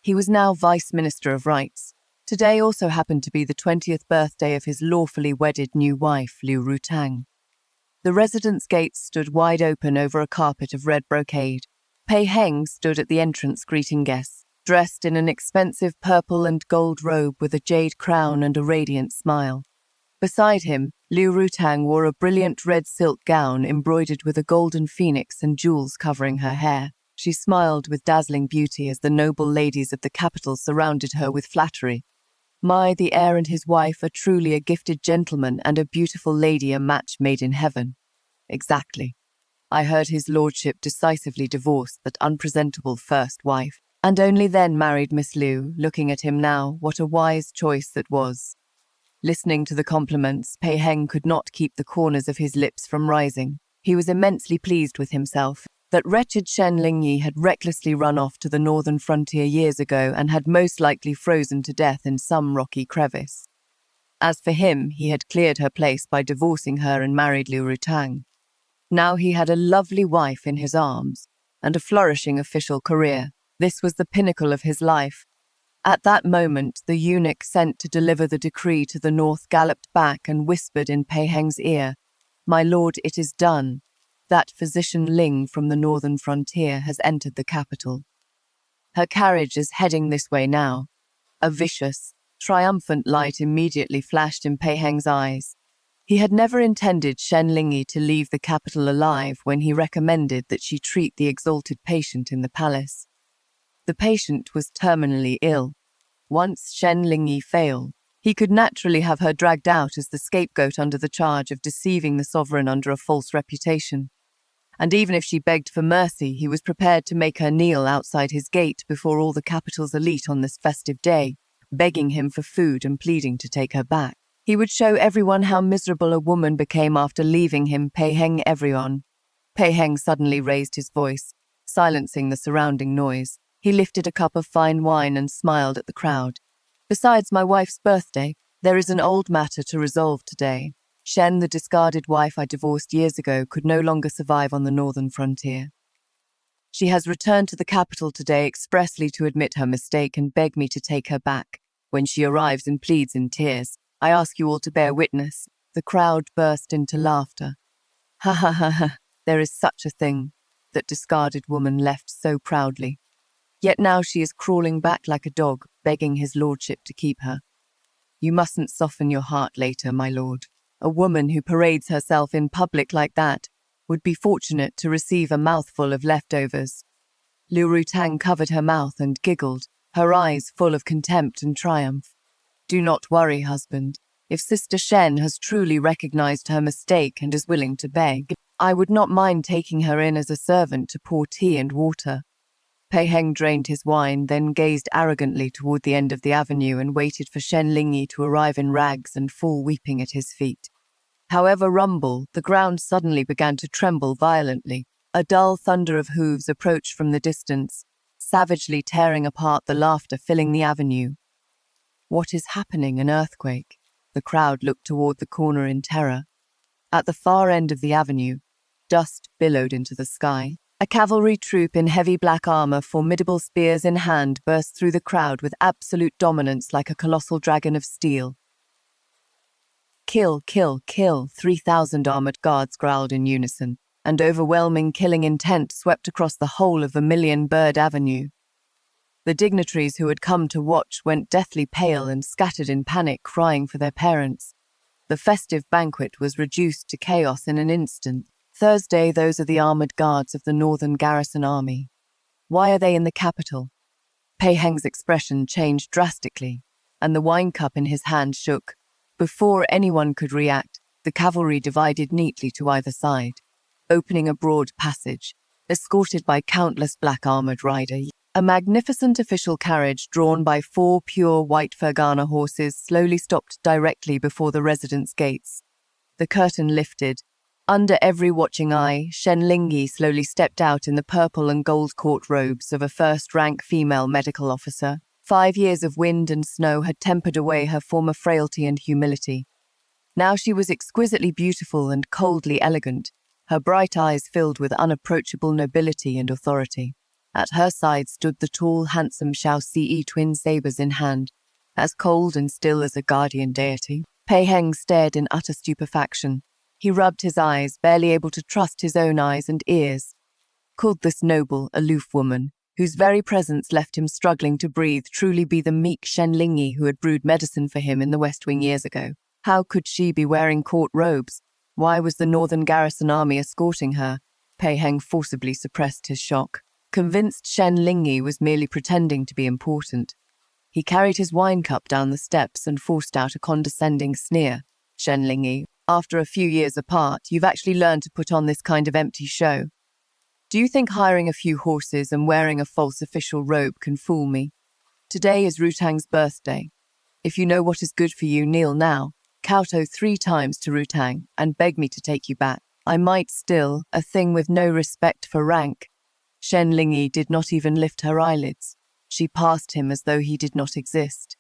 He was now Vice Minister of Rights. Today also happened to be the 20th birthday of his lawfully wedded new wife, Liu Rutang. The residence gates stood wide open over a carpet of red brocade. Pei Heng stood at the entrance greeting guests, dressed in an expensive purple and gold robe with a jade crown and a radiant smile. Beside him, Liu Rutang wore a brilliant red silk gown embroidered with a golden phoenix and jewels covering her hair. She smiled with dazzling beauty as the noble ladies of the capital surrounded her with flattery. The heir and his wife are truly a gifted gentleman and a beautiful lady, a match made in heaven. Exactly. I heard his lordship decisively divorced that unpresentable first wife, and only then married Miss Liu. Looking at him now, what a wise choice that was. Listening to the compliments, Pei Heng could not keep the corners of his lips from rising. He was immensely pleased with himself. That wretched Shen Lingyi had recklessly run off to the northern frontier years ago and had most likely frozen to death in some rocky crevice. As for him, he had cleared her place by divorcing her and married Liu Rutang. Now he had a lovely wife in his arms and a flourishing official career. This was the pinnacle of his life. At that moment, the eunuch sent to deliver the decree to the north galloped back and whispered in Pei Heng's ear, "My lord, it is done. That physician Ling from the northern frontier has entered the capital. Her carriage is heading this way now." A vicious, triumphant light immediately flashed in Pei Heng's eyes. He had never intended Shen Lingyi to leave the capital alive when he recommended that she treat the exalted patient in the palace. The patient was terminally ill. Once Shen Lingyi failed, he could naturally have her dragged out as the scapegoat under the charge of deceiving the sovereign under a false reputation. And even if she begged for mercy, he was prepared to make her kneel outside his gate before all the capital's elite on this festive day, begging him for food and pleading to take her back. He would show everyone how miserable a woman became after leaving him. Pei Heng, everyone. Pei Heng suddenly raised his voice, silencing the surrounding noise. He lifted a cup of fine wine and smiled at the crowd. Besides my wife's birthday, there is an old matter to resolve today. Shen, the discarded wife I divorced years ago, could no longer survive on the northern frontier. She has returned to the capital today expressly to admit her mistake and beg me to take her back. When she arrives and pleads in tears, I ask you all to bear witness. The crowd burst into laughter. Ha ha ha ha, there is such a thing. That discarded woman left so proudly. Yet now she is crawling back like a dog, begging his lordship to keep her. You mustn't soften your heart later, my lord. A woman who parades herself in public like that would be fortunate to receive a mouthful of leftovers. Liu Rutang covered her mouth and giggled, her eyes full of contempt and triumph. Do not worry, husband. If Sister Shen has truly recognized her mistake and is willing to beg, I would not mind taking her in as a servant to pour tea and water. Pei Heng drained his wine, then gazed arrogantly toward the end of the avenue and waited for Shen Lingyi to arrive in rags and fall weeping at his feet. However rumble, the ground suddenly began to tremble violently. A dull thunder of hooves approached from the distance, savagely tearing apart the laughter filling the avenue. What is happening? An earthquake? The crowd looked toward the corner in terror. At the far end of the avenue, dust billowed into the sky. A cavalry troop in heavy black armor, formidable spears in hand, burst through the crowd with absolute dominance like a colossal dragon of steel. Kill, kill, kill, 3,000 armored guards growled in unison, and overwhelming killing intent swept across the whole of Vermilion-Bird Avenue. The dignitaries who had come to watch went deathly pale and scattered in panic, crying for their parents. The festive banquet was reduced to chaos in an instant. Thursday, those are the armored guards of the Northern Garrison Army. Why are they in the capital? Pei Heng's expression changed drastically, and the wine cup in his hand shook. Before anyone could react, the cavalry divided neatly to either side, opening a broad passage, escorted by countless black-armored riders. A magnificent official carriage drawn by 4 pure white Fergana horses slowly stopped directly before the residence gates. The curtain lifted. Under every watching eye, Shen Lingyi slowly stepped out in the purple and gold court robes of a first-rank female medical officer. 5 years of wind and snow had tempered away her former frailty and humility. Now she was exquisitely beautiful and coldly elegant, her bright eyes filled with unapproachable nobility and authority. At her side stood the tall, handsome Xiao Ce, twin sabers in hand, as cold and still as a guardian deity. Pei Heng stared in utter stupefaction. He rubbed his eyes, barely able to trust his own eyes and ears. Could this noble, aloof woman, whose very presence left him struggling to breathe, truly be the meek Shen Lingyi who had brewed medicine for him in the West Wing years ago? How could she be wearing court robes? Why was the Northern Garrison Army escorting her? Pei Heng forcibly suppressed his shock, convinced Shen Lingyi was merely pretending to be important. He carried his wine cup down the steps and forced out a condescending sneer. Shen Lingyi, after a few years apart, you've actually learned to put on this kind of empty show. Do you think hiring a few horses and wearing a false official robe can fool me? Today is Rutang's birthday. If you know what is good for you, kneel now, kowtow 3 times to Rutang, and beg me to take you back. I might still, a thing with no respect for rank. Shen Lingyi did not even lift her eyelids. She passed him as though he did not exist.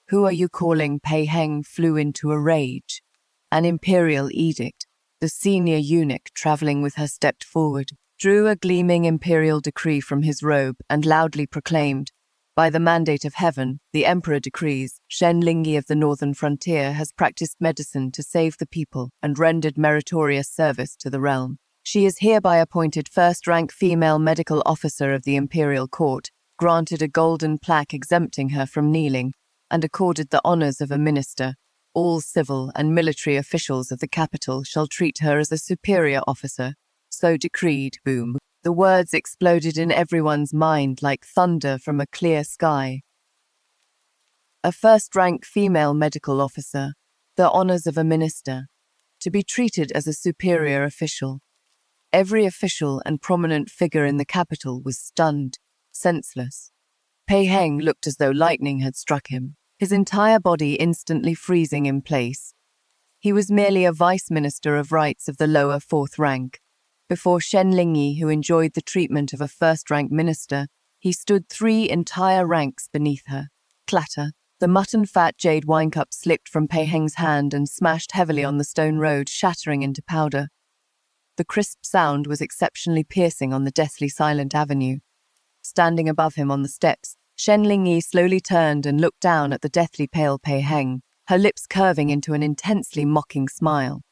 Who are you calling? Pei Heng flew into a rage. An imperial edict. The senior eunuch traveling with her stepped forward, drew a gleaming imperial decree from his robe, and loudly proclaimed, "By the mandate of heaven, the emperor decrees, Shen Lingyi of the northern frontier has practiced medicine to save the people and rendered meritorious service to the realm. She is hereby appointed first-rank female medical officer of the imperial court, granted a golden plaque exempting her from kneeling, and accorded the honors of a minister. All civil and military officials of the capital shall treat her as a superior officer. So decreed." Boom. The words exploded in everyone's mind like thunder from a clear sky. A first-rank female medical officer, the honors of a minister, to be treated as a superior official. Every official and prominent figure in the capital was stunned, senseless. Pei Heng looked as though lightning had struck him, his entire body instantly freezing in place. He was merely a vice minister of rights of the lower 4th rank. Before Shen Lingyi, who enjoyed the treatment of a first-rank minister, he stood 3 entire ranks beneath her. Clatter. The mutton-fat jade wine cup slipped from Pei Heng's hand and smashed heavily on the stone road, shattering into powder. The crisp sound was exceptionally piercing on the deathly silent avenue. Standing above him on the steps, Shen Lingyi slowly turned and looked down at the deathly pale Pei Heng, her lips curving into an intensely mocking smile.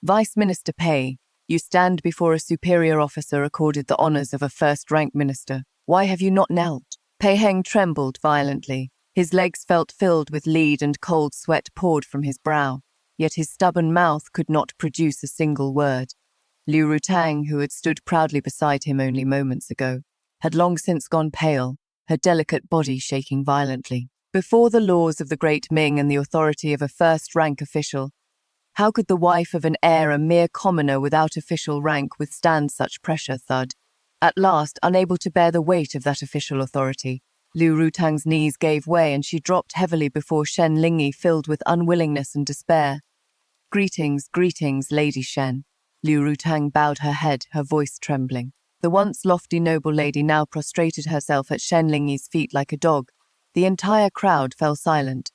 "Vice Minister Pei, you stand before a superior officer accorded the honors of a first-rank minister. Why have you not knelt?" Pei Heng trembled violently. His legs felt filled with lead and cold sweat poured from his brow, yet his stubborn mouth could not produce a single word. Liu Rutang, who had stood proudly beside him only moments ago, had long since gone pale, her delicate body shaking violently. Before the laws of the Great Ming and the authority of a first-rank official, how could the wife of an heir, a mere commoner without official rank, withstand such pressure? Thud. At last, unable to bear the weight of that official authority, Liu Rutang's knees gave way and she dropped heavily before Shen Lingyi, filled with unwillingness and despair. Greetings, greetings, Lady Shen. Liu Rutang bowed her head, her voice trembling. The once lofty noble lady now prostrated herself at Shen Lingyi's feet like a dog. The entire crowd fell silent.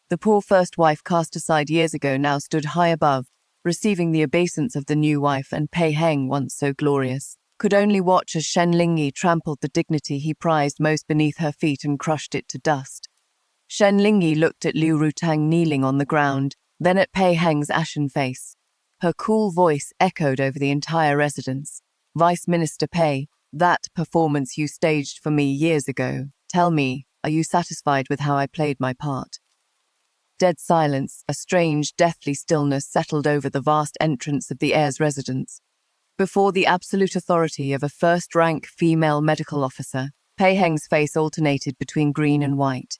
The poor first wife cast aside years ago now stood high above, receiving the obeisance of the new wife, and Pei Heng, once so glorious, could only watch as Shen Lingyi trampled the dignity he prized most beneath her feet and crushed it to dust. Shen Lingyi looked at Liu Rutang kneeling on the ground, then at Pei Heng's ashen face. Her cool voice echoed over the entire residence. Vice Minister Pei, that performance you staged for me years ago, tell me, are you satisfied with how I played my part? Dead silence, a strange, deathly stillness settled over the vast entrance of the heir's residence. Before the absolute authority of a first-rank female medical officer, Pei Heng's face alternated between green and white.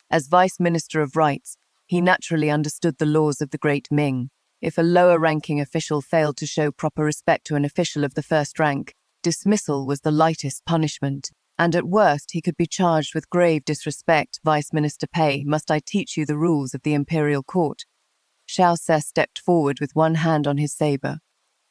As Vice Minister of Rights, he naturally understood the laws of the Great Ming. If a lower-ranking official failed to show proper respect to an official of the first rank, dismissal was the lightest punishment, and at worst he could be charged with grave disrespect. Vice Minister Pei, must I teach you the rules of the imperial court? Xiao Se stepped forward with one hand on his saber.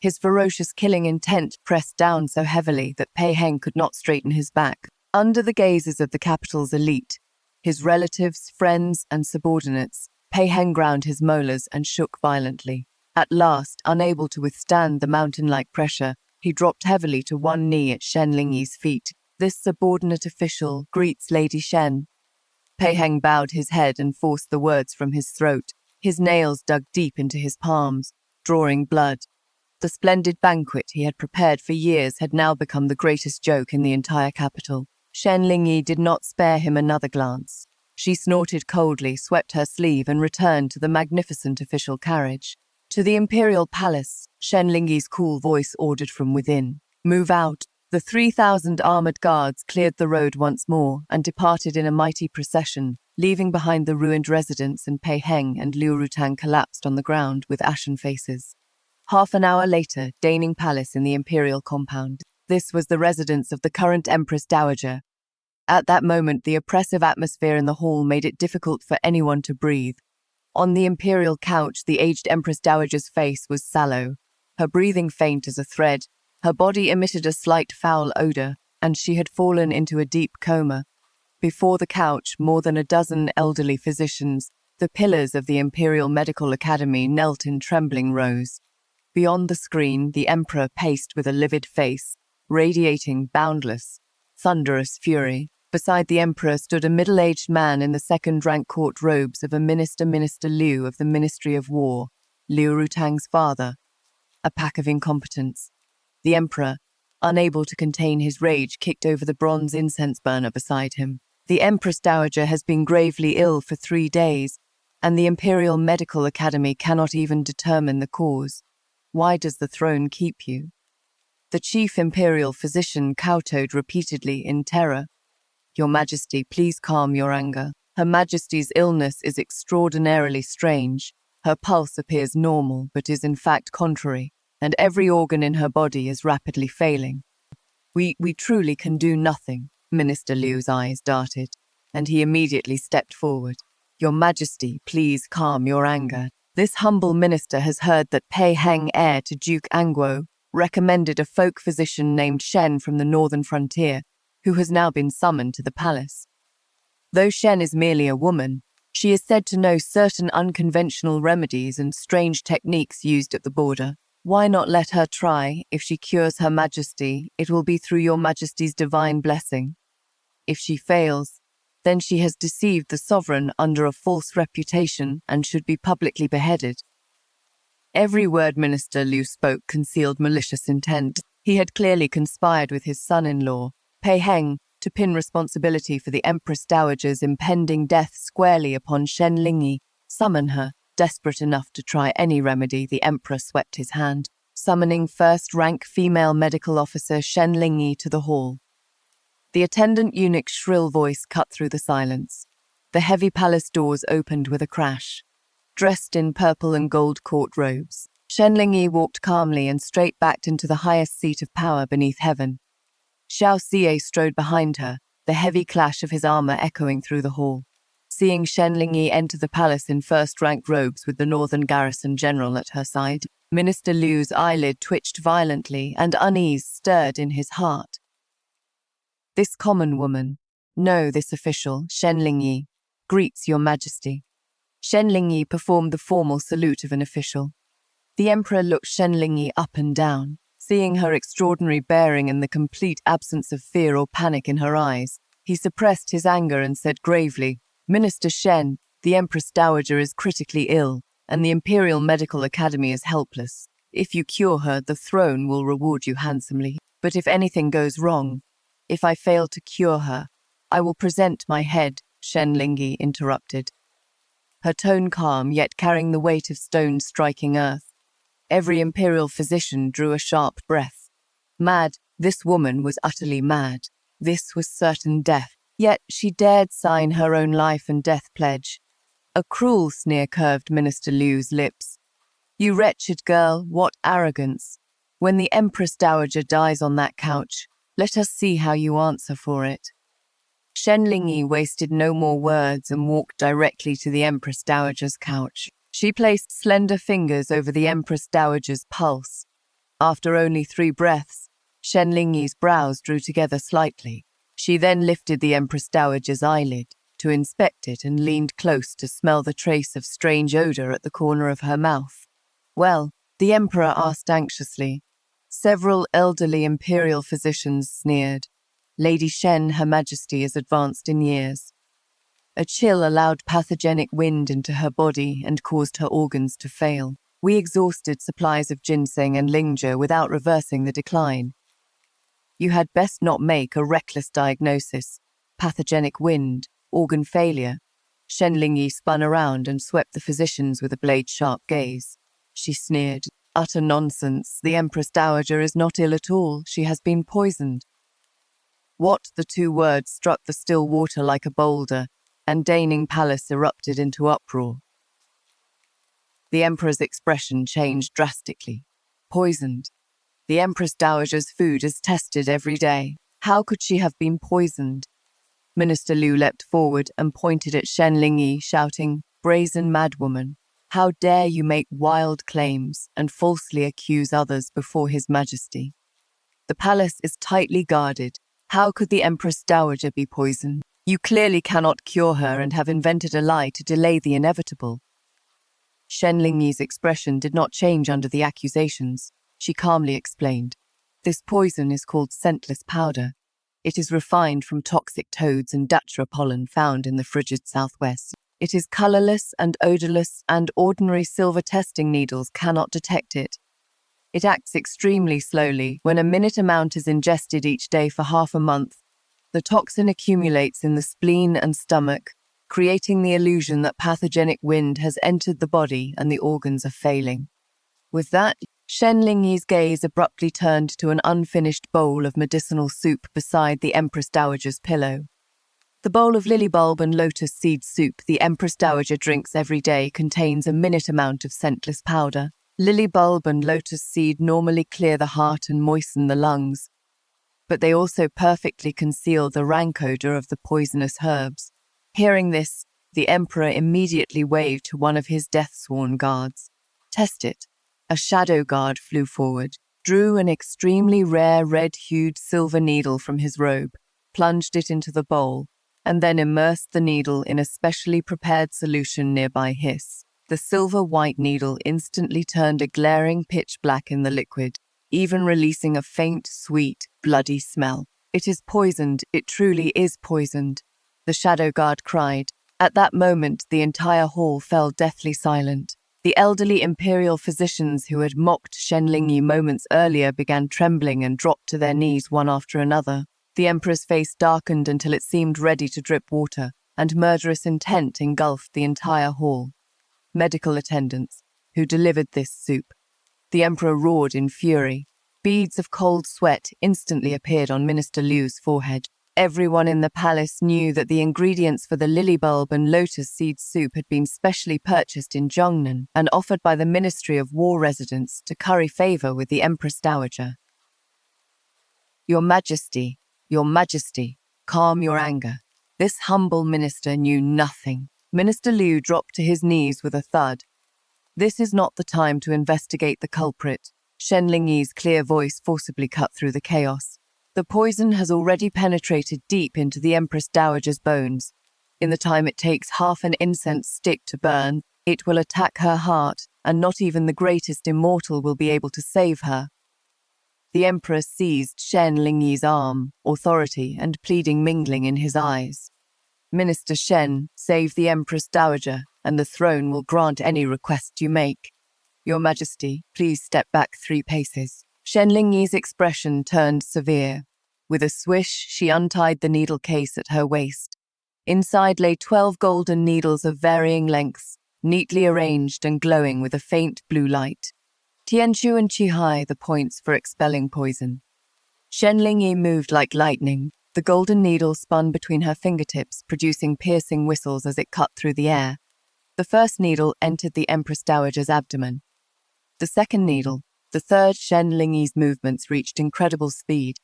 His ferocious killing intent pressed down so heavily that Pei Heng could not straighten his back. Under the gazes of the capital's elite, his relatives, friends, and subordinates, Pei Heng ground his molars and shook violently. At last, unable to withstand the mountain-like pressure, he dropped heavily to one knee at Shen Lingyi's feet. This subordinate official greets Lady Shen. Pei Heng bowed his head and forced the words from his throat. His nails dug deep into his palms, drawing blood. The splendid banquet he had prepared for years had now become the greatest joke in the entire capital. Shen Lingyi did not spare him another glance. She snorted coldly, swept her sleeve, and returned to the magnificent official carriage. To the imperial palace, Shen Lingyi's cool voice ordered from within. Move out. The 3,000 armored guards cleared the road once more and departed in a mighty procession, leaving behind the ruined residence, and Pei Heng and Liu Rutang collapsed on the ground with ashen faces. Half an hour later, Daning Palace in the imperial compound. This was the residence of the current Empress Dowager. At that moment, the oppressive atmosphere in the hall made it difficult for anyone to breathe. On the imperial couch, the aged Empress Dowager's face was sallow, her breathing faint as a thread. Her body emitted a slight foul odor, and she had fallen into a deep coma. Before the couch, more than a dozen elderly physicians, the pillars of the Imperial Medical Academy, knelt in trembling rows. Beyond the screen, the Emperor paced with a livid face, radiating boundless, thunderous fury. Beside the Emperor stood a middle-aged man in the second-rank court robes of a Minister Liu of the Ministry of War, Liu Rutang's father. A pack of incompetents. The Emperor, unable to contain his rage, kicked over the bronze incense burner beside him. The Empress Dowager has been gravely ill for 3 days, and the Imperial Medical Academy cannot even determine the cause. Why does the throne keep you? The chief imperial physician kowtowed repeatedly in terror. Your Majesty, please calm your anger. Her Majesty's illness is extraordinarily strange. Her pulse appears normal, but is in fact contrary, and every organ in her body is rapidly failing. We truly can do nothing. Minister Liu's eyes darted, and he immediately stepped forward. Your Majesty, please calm your anger. This humble minister has heard that Pei Heng, heir to Duke Angguo, recommended a folk physician named Shen from the northern frontier, who has now been summoned to the palace. Though Shen is merely a woman, she is said to know certain unconventional remedies and strange techniques used at the border. Why not let her try? If she cures Her Majesty, it will be through your Majesty's divine blessing. If she fails, then she has deceived the sovereign under a false reputation and should be publicly beheaded. Every word Minister Liu spoke concealed malicious intent. He had clearly conspired with his son-in-law, Pei Heng, to pin responsibility for the Empress Dowager's impending death squarely upon Shen Lingyi. Summon her. Desperate enough to try any remedy, the Emperor swept his hand, summoning first-rank female medical officer Shen Lingyi to the hall. The attendant eunuch's shrill voice cut through the silence. The heavy palace doors opened with a crash. Dressed in purple and gold court robes, Shen Lingyi walked calmly and straight-backed into the highest seat of power beneath heaven. Xiao Xie strode behind her, the heavy clash of his armor echoing through the hall. Seeing Shen Lingyi enter the palace in first-rank robes with the northern garrison general at her side, Minister Liu's eyelid twitched violently and unease stirred in his heart. This common woman, no, this official, Shen Lingyi, greets your majesty. Shen Lingyi performed the formal salute of an official. The emperor looked Shen Lingyi up and down, seeing her extraordinary bearing and the complete absence of fear or panic in her eyes. He suppressed his anger and said gravely, Minister Shen, the Empress Dowager is critically ill, and the Imperial Medical Academy is helpless. If you cure her, the throne will reward you handsomely. But if anything goes wrong, if I fail to cure her, I will present my head, Shen Lingyi interrupted. Her tone calm, yet carrying the weight of stones striking earth. Every imperial physician drew a sharp breath. Mad, this woman was utterly mad. This was certain death. Yet she dared sign her own life and death pledge. A cruel sneer curved Minister Liu's lips. You wretched girl, what arrogance. When the Empress Dowager dies on that couch, let us see how you answer for it. Shen Lingyi wasted no more words and walked directly to the Empress Dowager's couch. She placed slender fingers over the Empress Dowager's pulse. After only 3 breaths, Shen Lingyi's brows drew together slightly. She then lifted the Empress Dowager's eyelid to inspect it and leaned close to smell the trace of strange odor at the corner of her mouth. Well, the emperor asked anxiously. Several elderly imperial physicians sneered. Lady Shen, Her Majesty, is advanced in years. A chill allowed pathogenic wind into her body and caused her organs to fail. We exhausted supplies of ginseng and lingzhi without reversing the decline. You had best not make a reckless diagnosis. Pathogenic wind, organ failure. Shen Lingyi spun around and swept the physicians with a blade-sharp gaze. She sneered. Utter nonsense. The Empress Dowager is not ill at all. She has been poisoned. What? The 2 words struck the still water like a boulder, and Daning Palace erupted into uproar. The Emperor's expression changed drastically. Poisoned. The Empress Dowager's food is tested every day. How could she have been poisoned? Minister Liu leapt forward and pointed at Shen Lingyi, shouting, Brazen madwoman, how dare you make wild claims and falsely accuse others before His Majesty? The palace is tightly guarded. How could the Empress Dowager be poisoned? You clearly cannot cure her and have invented a lie to delay the inevitable. Shen Lingyi's expression did not change under the accusations. She calmly explained, This poison is called scentless powder. It is refined from toxic toads and datura pollen found in the frigid southwest. It is colorless and odorless, and ordinary silver testing needles cannot detect it. It acts extremely slowly. When a minute amount is ingested each day for half a month, the toxin accumulates in the spleen and stomach, creating the illusion that pathogenic wind has entered the body and the organs are failing. With that, Shen Lingyi's gaze abruptly turned to an unfinished bowl of medicinal soup beside the Empress Dowager's pillow. The bowl of lily bulb and lotus seed soup the Empress Dowager drinks every day contains a minute amount of scentless powder. Lily bulb and lotus seed normally clear the heart and moisten the lungs, but they also perfectly conceal the rank odor of the poisonous herbs. Hearing this, the Emperor immediately waved to one of his death-sworn guards. Test it. A shadow guard flew forward, drew an extremely rare red-hued silver needle from his robe, plunged it into the bowl, and then immersed the needle in a specially prepared solution nearby Hiss. The silver-white needle instantly turned a glaring pitch black in the liquid, even releasing a faint, sweet, bloody smell. It is poisoned. It truly is poisoned, the shadow guard cried. At that moment, the entire hall fell deathly silent. The elderly imperial physicians who had mocked Shen Lingyi moments earlier began trembling and dropped to their knees one after another. The emperor's face darkened until it seemed ready to drip water, and murderous intent engulfed the entire hall. Medical attendants, who delivered this soup. The emperor roared in fury. Beads of cold sweat instantly appeared on Minister Liu's forehead. Everyone in the palace knew that the ingredients for the lily bulb and lotus seed soup had been specially purchased in Zhongnan and offered by the Ministry of War residents to curry favor with the Empress Dowager. Your Majesty, calm your anger. This humble minister knew nothing. Minister Liu dropped to his knees with a thud. This is not the time to investigate the culprit. Shen Lingyi's clear voice forcibly cut through the chaos. The poison has already penetrated deep into the Empress Dowager's bones. In the time it takes half an incense stick to burn, it will attack her heart, and not even the greatest immortal will be able to save her. The Emperor seized Shen Lingyi's arm, authority and pleading mingling in his eyes. Minister Shen, save the Empress Dowager, and the throne will grant any request you make. Your Majesty, please step back 3 paces. Shen Lingyi's expression turned severe. With a swish, she untied the needle case at her waist. Inside lay 12 golden needles of varying lengths, neatly arranged and glowing with a faint blue light. Tianchu and Qihai, the points for expelling poison. Shen Lingyi moved like lightning. The golden needle spun between her fingertips, producing piercing whistles as it cut through the air. The first needle entered the Empress Dowager's abdomen. The second needle, the third. Shen Lingyi's movements reached incredible speed,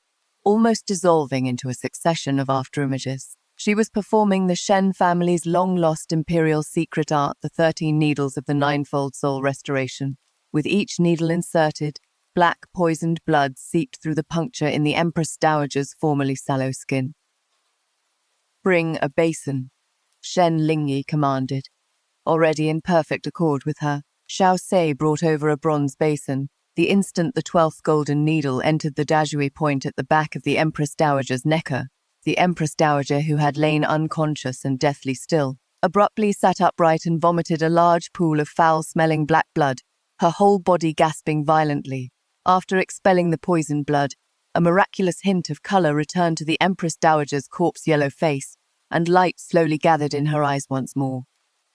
almost dissolving into a succession of afterimages. She was performing the Shen family's long-lost imperial secret art, the 13 needles of the ninefold soul restoration. With each needle inserted, black poisoned blood seeped through the puncture in the Empress Dowager's formerly sallow skin. Bring a basin, Shen Lingyi commanded. Already in perfect accord with her, Xiao Sei brought over a bronze basin. The instant the 12th golden needle entered the Dazhui point at the back of the Empress Dowager's necker, the Empress Dowager, who had lain unconscious and deathly still, abruptly sat upright and vomited a large pool of foul-smelling black blood, her whole body gasping violently. After expelling the poisoned blood, a miraculous hint of color returned to the Empress Dowager's corpse-yellow face, and light slowly gathered in her eyes once more.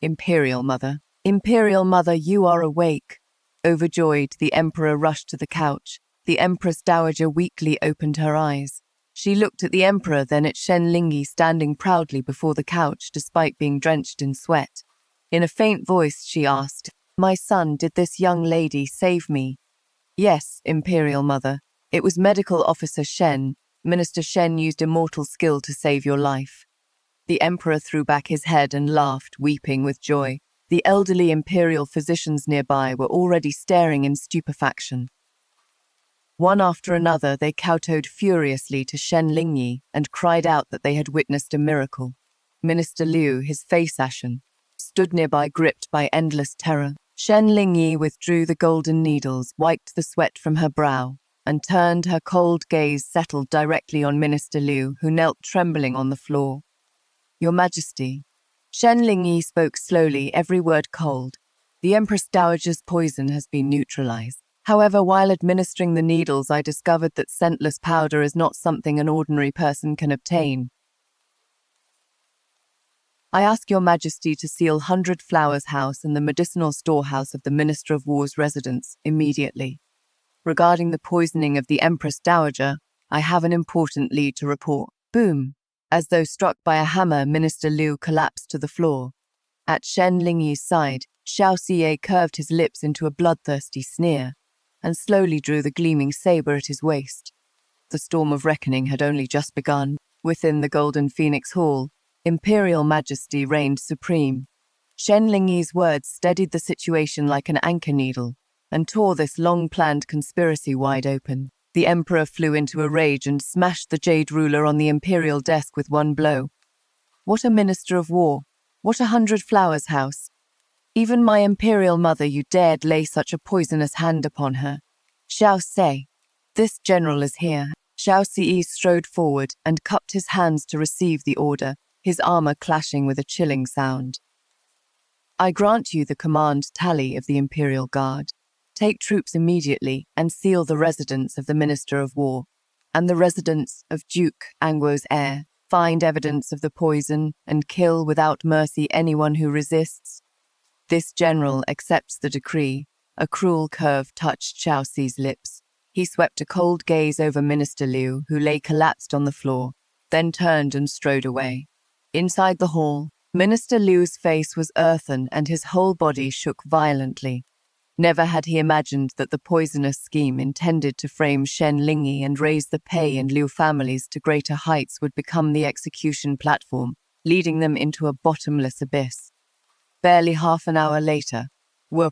Imperial Mother, you are awake. Overjoyed, the Emperor rushed to the couch. The Empress Dowager weakly opened her eyes. She looked at the Emperor, then at Shen Lingyi standing proudly before the couch despite being drenched in sweat. In a faint voice, she asked, "My son, did this young lady save me?" "Yes, Imperial Mother. It was Medical Officer Shen. Minister Shen used immortal skill to save your life." The Emperor threw back his head and laughed, weeping with joy. The elderly imperial physicians nearby were already staring in stupefaction. One after another, they kowtowed furiously to Shen Lingyi and cried out that they had witnessed a miracle. Minister Liu, his face ashen, stood nearby gripped by endless terror. Shen Lingyi withdrew the golden needles, wiped the sweat from her brow, and turned. Her cold gaze settled directly on Minister Liu, who knelt trembling on the floor. "Your Majesty." Shen Lingyi spoke slowly, every word cold. "The Empress Dowager's poison has been neutralized. However, while administering the needles, I discovered that scentless powder is not something an ordinary person can obtain. I ask your Majesty to seal 100 Flowers House and the medicinal storehouse of the Minister of War's residence immediately. Regarding the poisoning of the Empress Dowager, I have an important lead to report." Boom! As though struck by a hammer, Minister Liu collapsed to the floor. At Shen Lingyi's side, Xiao Xie curved his lips into a bloodthirsty sneer and slowly drew the gleaming saber at his waist. The storm of reckoning had only just begun. Within the Golden Phoenix Hall, Imperial Majesty reigned supreme. Shen Lingyi's words steadied the situation like an anchor needle and tore this long-planned conspiracy wide open. The Emperor flew into a rage and smashed the jade ruler on the imperial desk with one blow. "What a Minister of War! What 100 Flowers House! Even my Imperial Mother, you dared lay such a poisonous hand upon her. Xiao Sei, this general is here." Xiao Xie strode forward and cupped his hands to receive the order, his armor clashing with a chilling sound. "I grant you the command tally of the Imperial Guard. Take troops immediately and seal the residence of the Minister of War and the residence of Duke Angwo's heir. Find evidence of the poison and kill without mercy anyone who resists." This general accepts the decree. A cruel curve touched Xiao Xi's lips. He swept a cold gaze over Minister Liu, who lay collapsed on the floor, then turned and strode away. Inside the hall, Minister Liu's face was earthen and his whole body shook violently. Never had he imagined that the poisonous scheme intended to frame Shen Lingyi and raise the Pei and Liu families to greater heights would become the execution platform, leading them into a bottomless abyss. Barely half an hour later,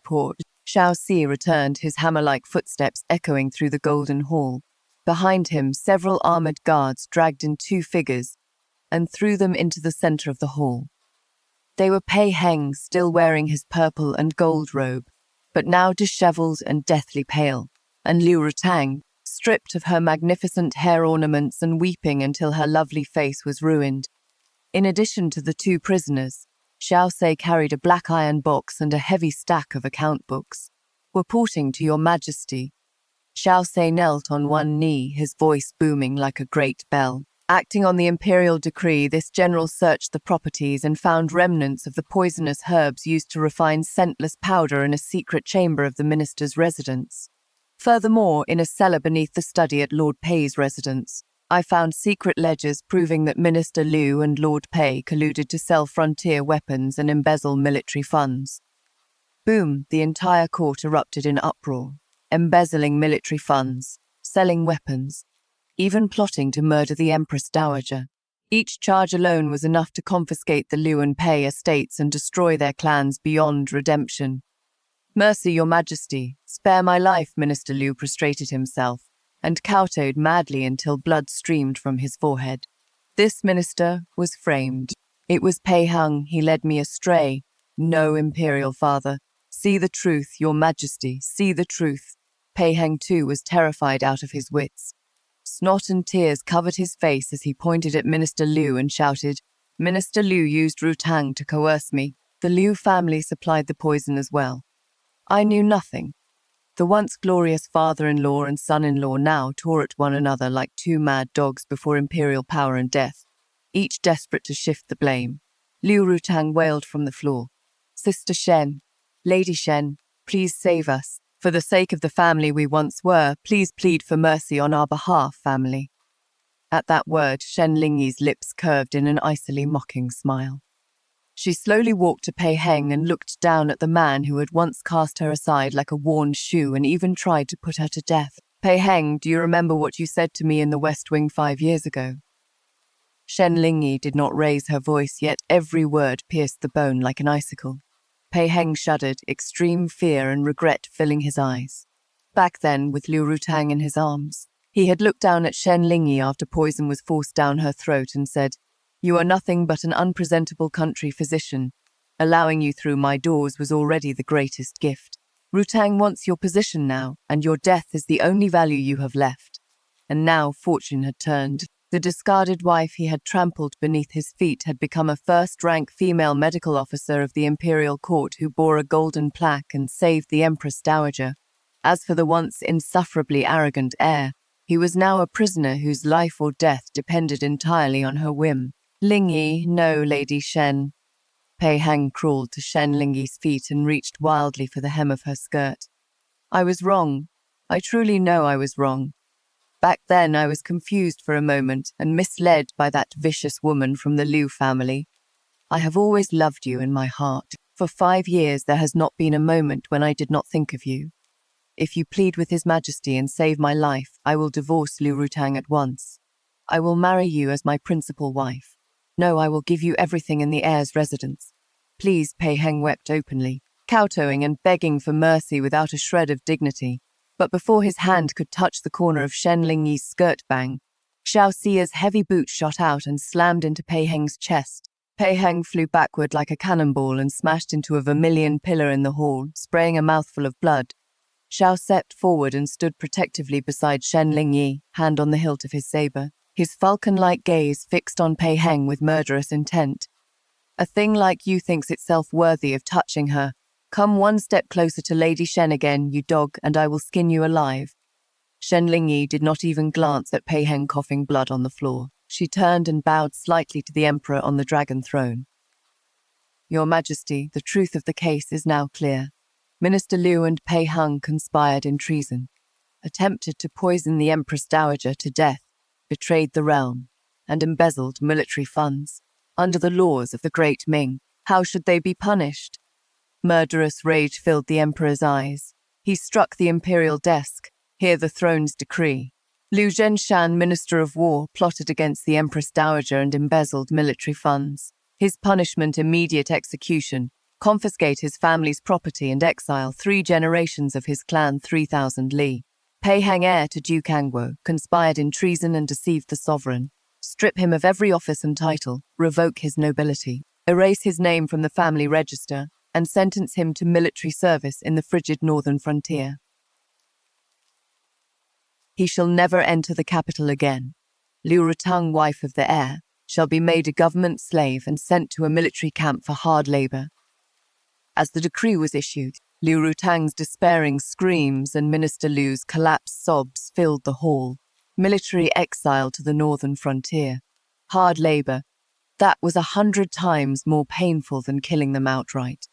Port Xiao Si returned, his hammer-like footsteps echoing through the golden hall. Behind him, several armored guards dragged in two figures and threw them into the center of the hall. They were Pei Heng, still wearing his purple and gold robe, but now disheveled and deathly pale, and Liu Rutang, stripped of her magnificent hair ornaments and weeping until her lovely face was ruined. In addition to the two prisoners, Xiao Se carried a black iron box and a heavy stack of account books. "Reporting to your majesty." Xiao Se knelt on one knee, his voice booming like a great bell. Acting on the imperial decree, this general searched the properties and found remnants of the poisonous herbs used to refine scentless powder in a secret chamber of the minister's residence. Furthermore, in a cellar beneath the study at Lord Pei's residence, I found secret ledgers proving that Minister Liu and Lord Pei colluded to sell frontier weapons and embezzle military funds. Boom, the entire court erupted in uproar. Embezzling military funds, selling weapons, even plotting to murder the Empress Dowager. Each charge alone was enough to confiscate the Liu and Pei estates and destroy their clans beyond redemption. "Mercy, your majesty, spare my life," Minister Liu prostrated himself and kowtowed madly until blood streamed from his forehead. This minister was framed. "It was Pei Heng, he led me astray. No, imperial father. See the truth, your majesty, see the truth." Pei Heng too was terrified out of his wits. Snot and tears covered his face as he pointed at Minister Liu and shouted, "Minister Liu used Rutang to coerce me. The Liu family supplied the poison as well. I knew nothing." The once glorious father-in-law and son-in-law now tore at one another like two mad dogs before imperial power and death, each desperate to shift the blame. Liu Rutang wailed from the floor, "Sister Shen, Lady Shen, please save us. For the sake of the family we once were, please plead for mercy on our behalf, family." At that word, Shen Lingyi's lips curved in an icily mocking smile. She slowly walked to Pei Heng and looked down at the man who had once cast her aside like a worn shoe and even tried to put her to death. "Pei Heng, do you remember what you said to me in the West Wing 5 years ago?" Shen Lingyi did not raise her voice, yet every word pierced the bone like an icicle. Pei Heng shuddered, extreme fear and regret filling his eyes. Back then, with Liu Rutang in his arms, he had looked down at Shen Lingyi after poison was forced down her throat and said, "You are nothing but an unpresentable country physician. Allowing you through my doors was already the greatest gift. Rutang wants your position now, and your death is the only value you have left." And now fortune had turned. The discarded wife he had trampled beneath his feet had become a first-rank female medical officer of the imperial court who bore a golden plaque and saved the Empress Dowager. As for the once insufferably arrogant heir, he was now a prisoner whose life or death depended entirely on her whim. "Lingyi, no, Lady Shen." Pei Heng crawled to Shen Lingyi's feet and reached wildly for the hem of her skirt. "I was wrong. I truly know I was wrong. Back then I was confused for a moment and misled by that vicious woman from the Liu family. I have always loved you in my heart. For 5 years there has not been a moment when I did not think of you. If you plead with His Majesty and save my life, I will divorce Liu Rutang at once. I will marry you as my principal wife. No, I will give you everything in the heir's residence. Please," Pei Heng wept openly, kowtowing and begging for mercy without a shred of dignity. But before his hand could touch the corner of Shen Lingyi's skirt bang, Xiao Xia's heavy boot shot out and slammed into Pei Heng's chest. Pei Heng flew backward like a cannonball and smashed into a vermilion pillar in the hall, spraying a mouthful of blood. Xiao stepped forward and stood protectively beside Shen Lingyi, hand on the hilt of his saber, his falcon-like gaze fixed on Pei Heng with murderous intent. "A thing like you thinks itself worthy of touching her. Come one step closer to Lady Shen again, you dog, and I will skin you alive." Shen Lingyi did not even glance at Pei Heng coughing blood on the floor. She turned and bowed slightly to the emperor on the dragon throne. "Your Majesty, the truth of the case is now clear. Minister Liu and Pei Heng conspired in treason, attempted to poison the Empress Dowager to death, betrayed the realm, and embezzled military funds. Under the laws of the Great Ming, how should they be punished?" Murderous rage filled the emperor's eyes. He struck the imperial desk. Hear the throne's decree. Liu Zhenshan, Minister of War, plotted against the Empress Dowager and embezzled military funds. His punishment: immediate execution, confiscate his family's property and exile 3 generations of his clan. 3,000 Li. Pei Heng, heir to Duke Angguo, conspired in treason and deceived the sovereign. Strip him of every office and title, revoke his nobility, erase his name from the family register, and sentence him to military service in the frigid northern frontier. He shall never enter the capital again. Liu Rutang, wife of the heir, shall be made a government slave and sent to a military camp for hard labor. As the decree was issued, Liu Rutang's despairing screams and Minister Liu's collapsed sobs filled the hall. Military exile to the northern frontier. Hard labor. That was 100 times more painful than killing them outright.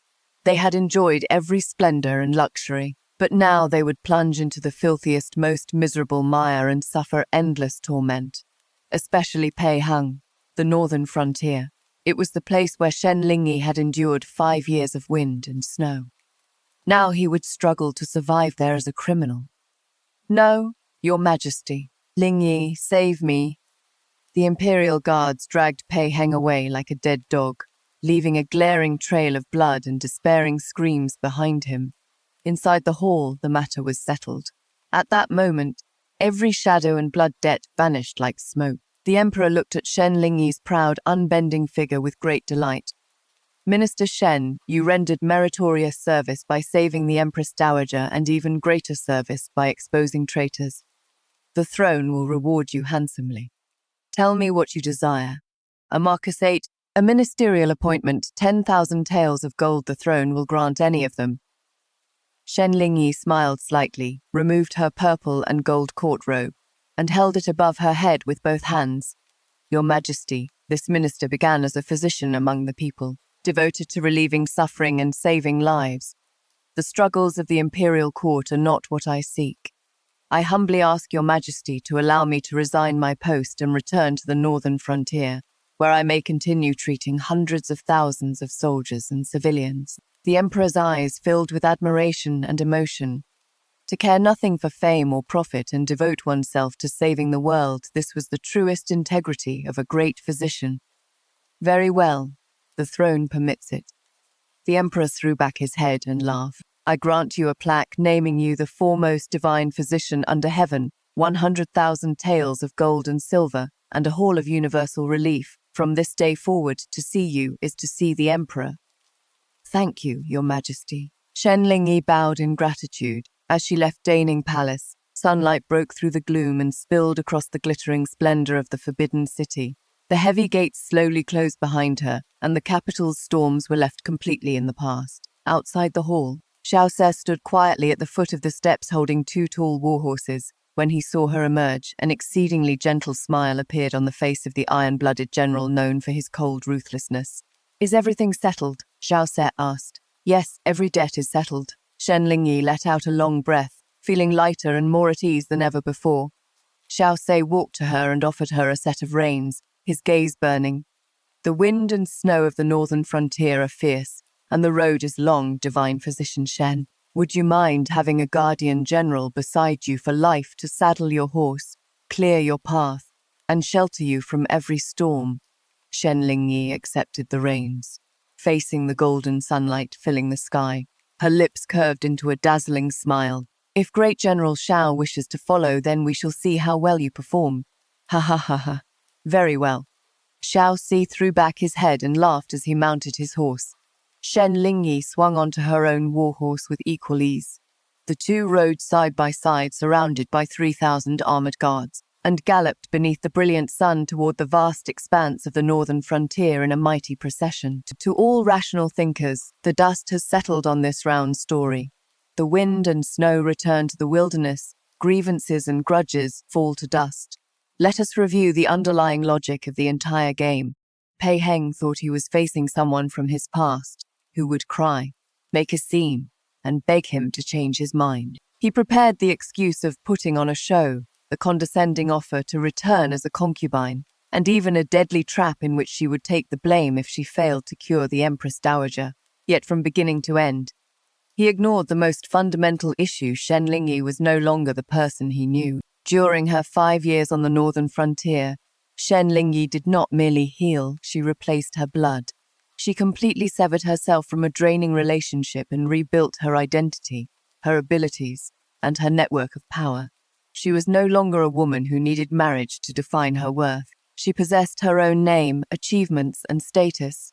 They had enjoyed every splendor and luxury, but now they would plunge into the filthiest, most miserable mire and suffer endless torment. Especially Pei Heng, the northern frontier. It was the place where Shen Lingyi had endured 5 years of wind and snow. Now he would struggle to survive there as a criminal. No, Your Majesty. Lingyi, save me. The imperial guards dragged Pei Heng away like a dead dog, leaving a glaring trail of blood and despairing screams behind him. Inside the hall, the matter was settled. At that moment, every shadow and blood debt vanished like smoke. The emperor looked at Shen Lingyi's proud, unbending figure with great delight. Minister Shen, you rendered meritorious service by saving the Empress Dowager and even greater service by exposing traitors. The throne will reward you handsomely. Tell me what you desire. A marquisate, a ministerial appointment, 10,000 taels of gold. The throne will grant any of them. Shen Lingyi smiled slightly, removed her purple and gold court robe, and held it above her head with both hands. Your Majesty, this minister began as a physician among the people, devoted to relieving suffering and saving lives. The struggles of the imperial court are not what I seek. I humbly ask Your Majesty to allow me to resign my post and return to the northern frontier, where I may continue treating hundreds of thousands of soldiers and civilians. The emperor's eyes filled with admiration and emotion. To care nothing for fame or profit and devote oneself to saving the world, this was the truest integrity of a great physician. Very well, the throne permits it. The emperor threw back his head and laughed. I grant you a plaque naming you the foremost divine physician under heaven, 100,000 taels of gold and silver, and a hall of universal relief. From this day forward, to see you is to see the emperor. Thank you, Your Majesty. Shen Lingyi bowed in gratitude. As she left Daning Palace, sunlight broke through the gloom and spilled across the glittering splendor of the Forbidden City. The heavy gates slowly closed behind her, and the capital's storms were left completely in the past. Outside the hall, Xiao Se stood quietly at the foot of the steps holding 2 tall warhorses. When he saw her emerge, an exceedingly gentle smile appeared on the face of the iron-blooded general known for his cold ruthlessness. Is everything settled? Xiao Se asked. Yes, every debt is settled. Shen Lingyi let out a long breath, feeling lighter and more at ease than ever before. Xiao Se walked to her and offered her a set of reins, his gaze burning. The wind and snow of the northern frontier are fierce, and the road is long, divine physician Shen. Would you mind having a guardian general beside you for life to saddle your horse, clear your path, and shelter you from every storm? Shen Lingyi accepted the reins, facing the golden sunlight filling the sky. Her lips curved into a dazzling smile. If Great General Xiao wishes to follow, then we shall see how well you perform. Ha ha ha ha. Very well. Xiao Si threw back his head and laughed as he mounted his horse. Shen Lingyi swung onto her own warhorse with equal ease. The two rode side by side, surrounded by 3,000 armored guards, and galloped beneath the brilliant sun toward the vast expanse of the northern frontier in a mighty procession. To all rational thinkers, the dust has settled on this round story. The wind and snow return to the wilderness, grievances and grudges fall to dust. Let us review the underlying logic of the entire game. Pei Heng thought he was facing someone from his past, who would cry, make a scene, and beg him to change his mind. He prepared the excuse of putting on a show, the condescending offer to return as a concubine, and even a deadly trap in which she would take the blame if she failed to cure the Empress Dowager. Yet from beginning to end, He ignored the most fundamental issue. Shen Lingyi was no longer the person he knew. During her 5 years on the northern frontier, Shen Lingyi did not merely heal, she replaced her blood. She completely severed herself from a draining relationship and rebuilt her identity, her abilities, and her network of power. She was no longer a woman who needed marriage to define her worth. She possessed her own name, achievements, and status.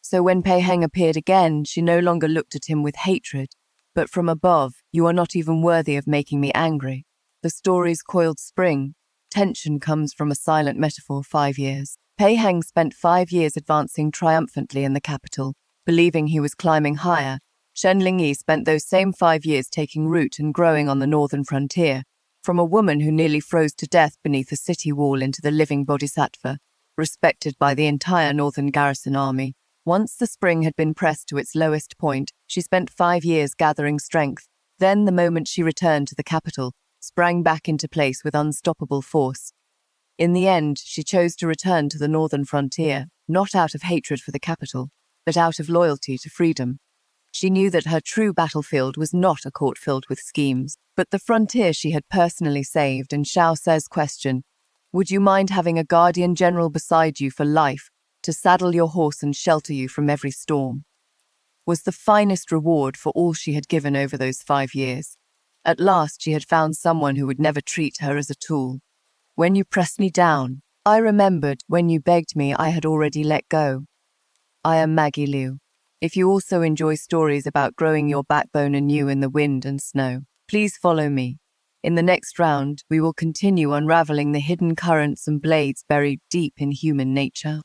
So when Pei Heng appeared again, she no longer looked at him with hatred, but from above, "You are not even worthy of making me angry." The story's coiled spring, tension comes from a silent metaphor. 5 years. Pei Heng spent 5 years advancing triumphantly in the capital, believing he was climbing higher. Shen Lingyi spent those same 5 years taking root and growing on the northern frontier, from a woman who nearly froze to death beneath a city wall into the living bodhisattva, respected by the entire northern garrison army. Once the spring had been pressed to its lowest point, she spent 5 years gathering strength. Then, the moment she returned to the capital, sprang back into place with unstoppable force. In the end, she chose to return to the northern frontier, not out of hatred for the capital, but out of loyalty to freedom. She knew that her true battlefield was not a court filled with schemes, but the frontier she had personally saved. And Xiao Ce's question, "Would you mind having a guardian general beside you for life, to saddle your horse and shelter you from every storm?" was the finest reward for all she had given over those 5 years. At last she had found someone who would never treat her as a tool. "When you pressed me down, I remembered. When you begged me, I had already let go." I am Maggie Liu. If you also enjoy stories about growing your backbone anew in the wind and snow, please follow me. In the next round, we will continue unraveling the hidden currents and blades buried deep in human nature.